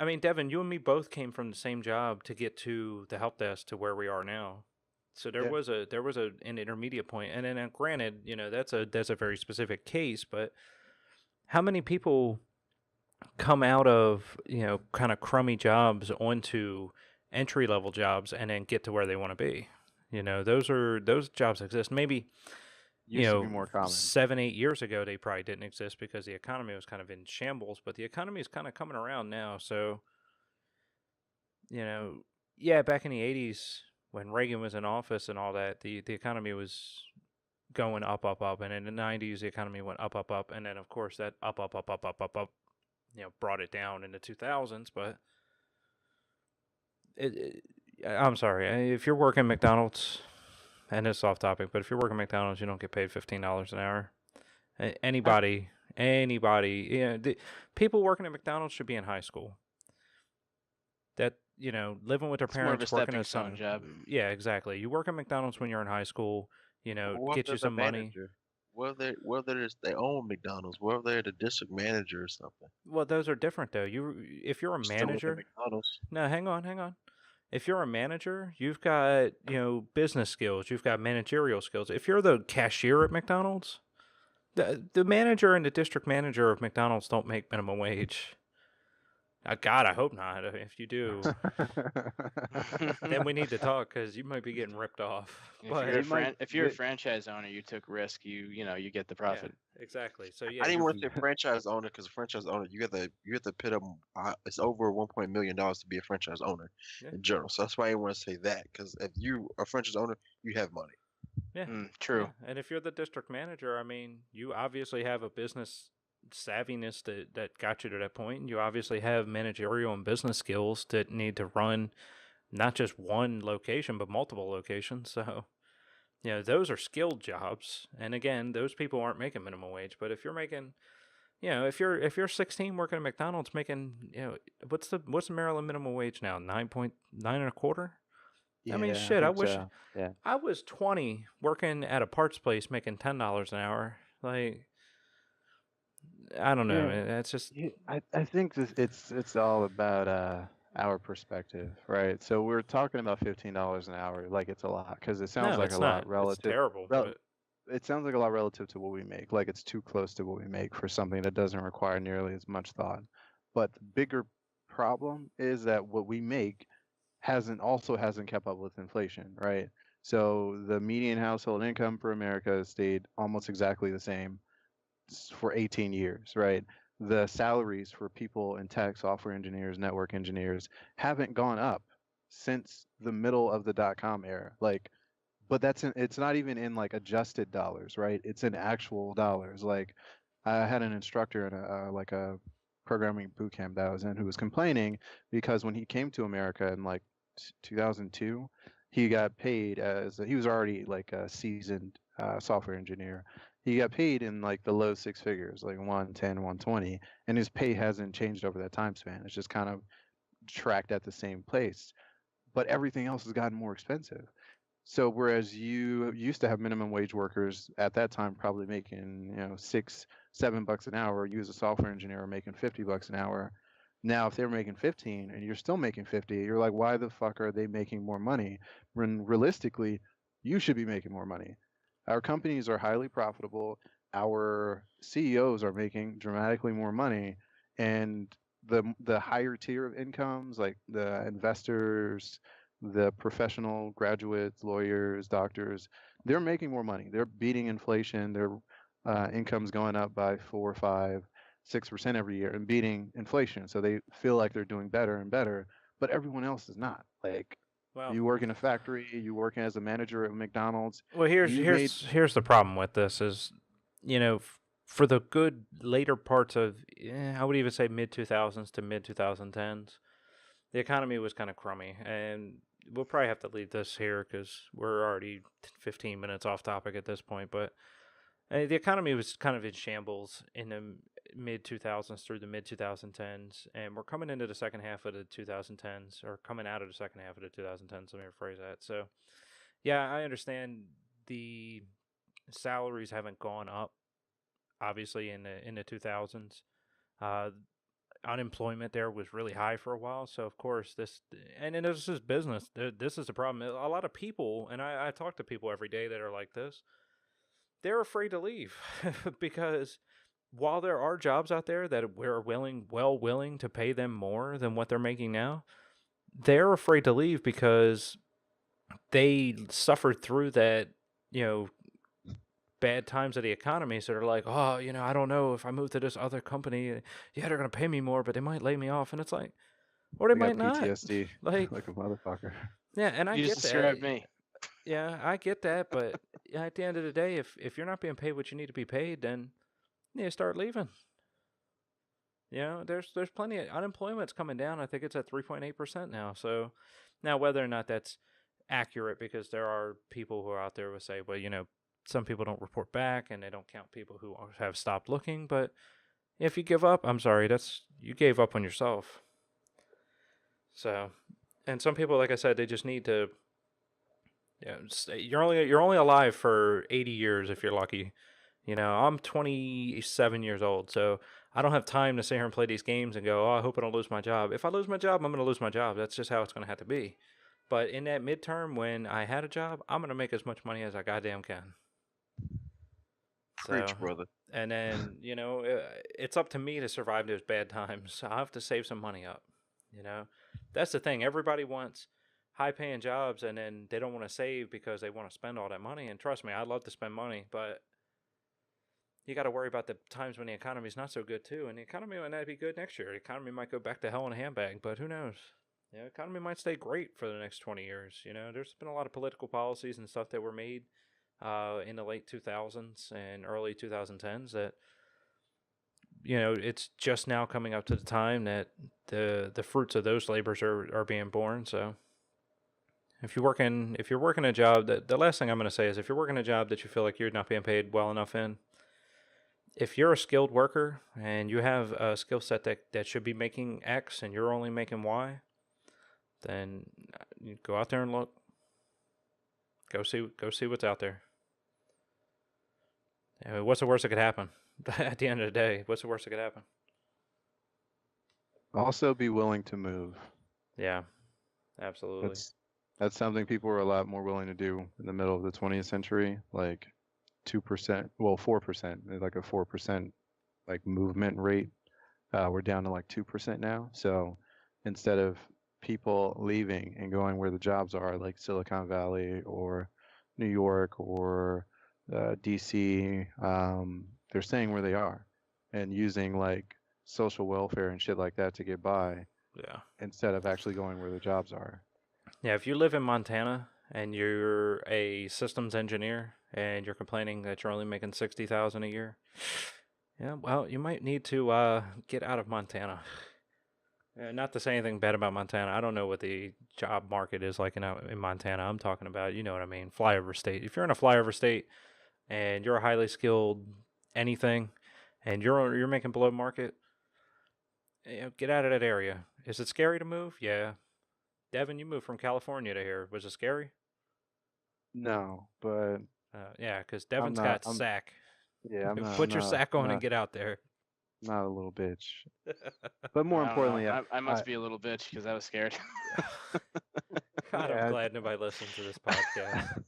I mean, Devin, you and me both came from the same job to get to the help desk to where we are now. So there Yeah. was an intermediate point, and then granted, that's a very specific case. But how many people come out of, kind of crummy jobs onto entry level jobs and then get to where they want to be. Those jobs exist. Maybe, Used to be more common. 7-8 years ago they probably didn't exist because the economy was kind of in shambles, but the economy is kind of coming around now. So, yeah, back in the 80s when Reagan was in office and all that, the economy was going up, up, up, and in the 90s the economy went up, up, up, and then of course that up, up, up, up, up, up, up, brought it down in the 2000s. But I'm sorry, if you're working McDonald's, and it's off topic, but if you're working McDonald's, you don't get paid $15 an hour. Anybody, people working at McDonald's should be in high school. That, living with their It's more of a parents, working stepping at stone job. Yeah, exactly. You work at McDonald's when you're in high school, What if get you there's a some money. manager? Whether it's they own McDonald's, whether they're the district manager or something. Well, those are different though. If you're a Still with the manager, McDonald's. no, hang on. If you're a manager, you've got, business skills, you've got managerial skills. If you're the cashier at McDonald's, the manager and the district manager of McDonald's don't make minimum wage. God, I hope not. If you do, then we need to talk because you might be getting ripped off. If you're a franchise owner, you took risk. You get the profit. Yeah, exactly. So yeah, I didn't want to say franchise owner because franchise owner you have to put up it's over $1 million to be a franchise owner in general. So that's why I didn't want to say that, because if you are a franchise owner, you have money. Yeah, true. Yeah. And if you're the district manager, I mean, you obviously have a business savviness that got you to that point. You obviously have managerial and business skills that need to run not just one location but multiple locations. So, those are skilled jobs. And again, those people aren't making minimum wage. But if you're making, if you're 16 working at McDonald's making, what's the Maryland minimum wage now? 9.9 and a quarter. Yeah, I mean, shit. I wish so. Yeah. I was 20 working at a parts place making $10 an hour. Like, I don't know. Yeah. It's just. I think it's all about our perspective, right? So we're talking about $15 an hour, like it's a lot, because it sounds like it's a not. lot relative. It's terrible. But It sounds like a lot relative to what we make. Like it's too close to what we make for something that doesn't require nearly as much thought. But the bigger problem is that what we make hasn't kept up with inflation, right? So the median household income for America has stayed almost exactly the same for 18 years, right? The salaries for people in tech, software engineers, network engineers haven't gone up since the middle of the dot-com era. Like, but it's not even in like adjusted dollars, right? It's in actual dollars. Like, I had an instructor in a programming boot camp that I was in who was complaining because when he came to America in like 2002, he got paid he was already like a seasoned software engineer. He got paid in like the low six figures, like 110, 120, and his pay hasn't changed over that time span. It's just kind of tracked at the same place, but everything else has gotten more expensive. So whereas you used to have minimum wage workers at that time probably making, $6-7 an hour, you as a software engineer are making $50 an hour. Now if they're making 15 and you're still making 50, you're like, why the fuck are they making more money? When realistically, you should be making more money. Our companies are highly profitable. Our CEOs are making dramatically more money, and the higher tier of incomes, like the investors, the professional graduates, lawyers, doctors, they're making more money. They're beating inflation. Their income's going up by 4, 5, 6% every year and beating inflation. So they feel like they're doing better and better, but everyone else is not. Like, well, you work in a factory, you working as a manager at McDonald's. Well, here's the problem with this is, for the good later parts of, I would even say mid 2000s to mid 2010s, the economy was kind of crummy, and we'll probably have to leave this here because we're already 15 minutes off topic at this point. But the economy was kind of in shambles in the mid 2000s through the mid 2010s, and we're coming into the second half of the 2010s, or coming out of the second half of the 2010s. Let me rephrase that. So, yeah, I understand the salaries haven't gone up, obviously in the 2000s. Unemployment there was really high for a while, so of course this is business. This is a problem. A lot of people, and I talk to people every day that are like this. They're afraid to leave because while there are jobs out there that we're willing to pay them more than what they're making now, they're afraid to leave because they suffered through that, bad times of the economy. So they're like, oh, I don't know if I move to this other company, yeah, they're going to pay me more, but they might lay me off. And it's like, or they I might got not. PTSD Like a motherfucker. Yeah, and I You get just described that. me. Yeah, I get that, but at the end of the day, if you're not being paid what you need to be paid, then you start leaving. There's plenty of unemployment's coming down. I think it's at 3.8% now. So now whether or not that's accurate, because there are people who are out there who say, well, some people don't report back and they don't count people who have stopped looking. But if you give up, I'm sorry, you gave up on yourself. So, and some people, like I said, they just need to. You're only alive for 80 years if you're lucky. I'm 27 years old, so I don't have time to sit here and play these games and go, oh, I hope I don't lose my job. If I lose my job, I'm going to lose my job. That's just how it's going to have to be. But in that midterm, when I had a job, I'm going to make as much money as I goddamn can. Preach, brother. And then, it's up to me to survive those bad times. I have to save some money up. That's the thing. Everybody wants high-paying jobs, and then they don't want to save because they want to spend all that money. And trust me, I'd love to spend money, but you got to worry about the times when the economy's not so good too. And the economy might not be good next year. The economy might go back to hell in a handbag, but who knows? The economy might stay great for the next 20 years. There's been a lot of political policies and stuff that were made in the late 2000s and early 2010s that, it's just now coming up to the time that the fruits of those labors are being born. So if you're working a job, the last thing I'm going to say is, if you're working a job that you feel like you're not being paid well enough in, if you're a skilled worker and you have a skill set that should be making X and you're only making Y, then you go out there and look. Go see what's out there. What's the worst that could happen? At the end of the day, what's the worst that could happen? Also, be willing to move. Yeah, absolutely. That's something people were a lot more willing to do in the middle of the 20th century, like 2%, well, 4%, like a 4% like movement rate. We're down to like 2% now. So instead of people leaving and going where the jobs are, like Silicon Valley or New York or DC, they're staying where they are and using like social welfare and shit like that to get by. Yeah. Instead of actually going where the jobs are. Yeah, if you live in Montana and you're a systems engineer and you're complaining that you're only making $60,000 a year, yeah, well, you might need to get out of Montana. Not to say anything bad about Montana. I don't know what the job market is like in Montana. I'm talking about, you know what I mean, flyover state. If you're in a flyover state and you're a highly skilled anything and you're making below market, get out of that area. Is it scary to move? Yeah. Devin, you moved from California to here. Was it scary? No, but yeah, because Devin's got sack. Yeah, I'm not. Put your sack on and get out there. Not a little bitch. But more importantly, I must be a little bitch because I was scared. God, I'm glad nobody listens to this podcast.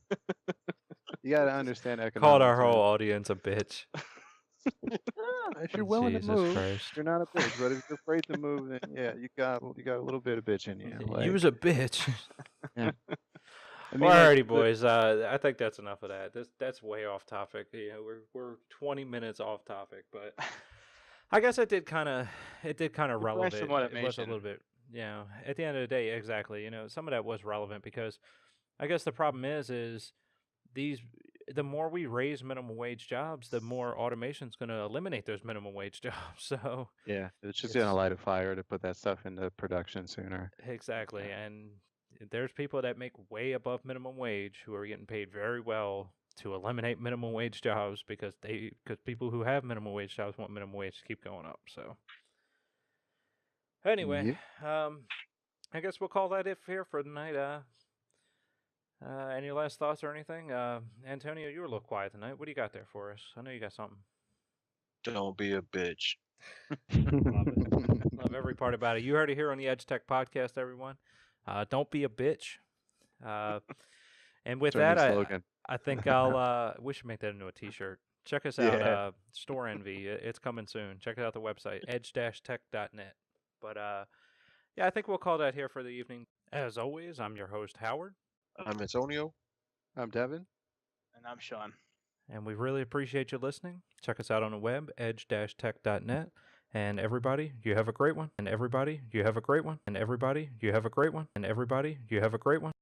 You got to understand economics. Called our whole audience a bitch. If you're willing Jesus to move, Christ. you're not a bitch. But if you're afraid to move, then yeah, you got a little bit of bitch in you. You was a bitch. Yeah. I mean, alrighty, boys. I think that's enough of that. That's way off topic. We're 20 minutes off topic, but I guess it did kind of relevant. It was a little bit. At the end of the day, exactly. Some of that was relevant because I guess the problem is the more we raise minimum wage jobs, the more automation's going to eliminate those minimum wage jobs. So yeah, it's just going to light a fire to put that stuff into production sooner. Exactly, and there's people that make way above minimum wage who are getting paid very well to eliminate minimum wage jobs because people who have minimum wage jobs want minimum wage to keep going up. So anyway, I guess we'll call that it here for tonight. Any last thoughts or anything? Antonio, you were a little quiet tonight. What do you got there for us? I know you got something. Don't be a bitch. Love it. Love every part about it. You heard it here on the Edge Tech Podcast, everyone. Don't be a bitch. And with that, I think we should make that into a T-shirt. Check us out, Yeah. Store Envy. It's coming soon. Check out the website, edge-tech.net. But yeah, I think we'll call that here for the evening. As always, I'm your host, Howard. I'm Antonio. I'm Devin. And I'm Sean. And we really appreciate you listening. Check us out on the web, edge-tech.net. And everybody, you have a great one. And everybody, you have a great one. And everybody, you have a great one. And everybody, you have a great one.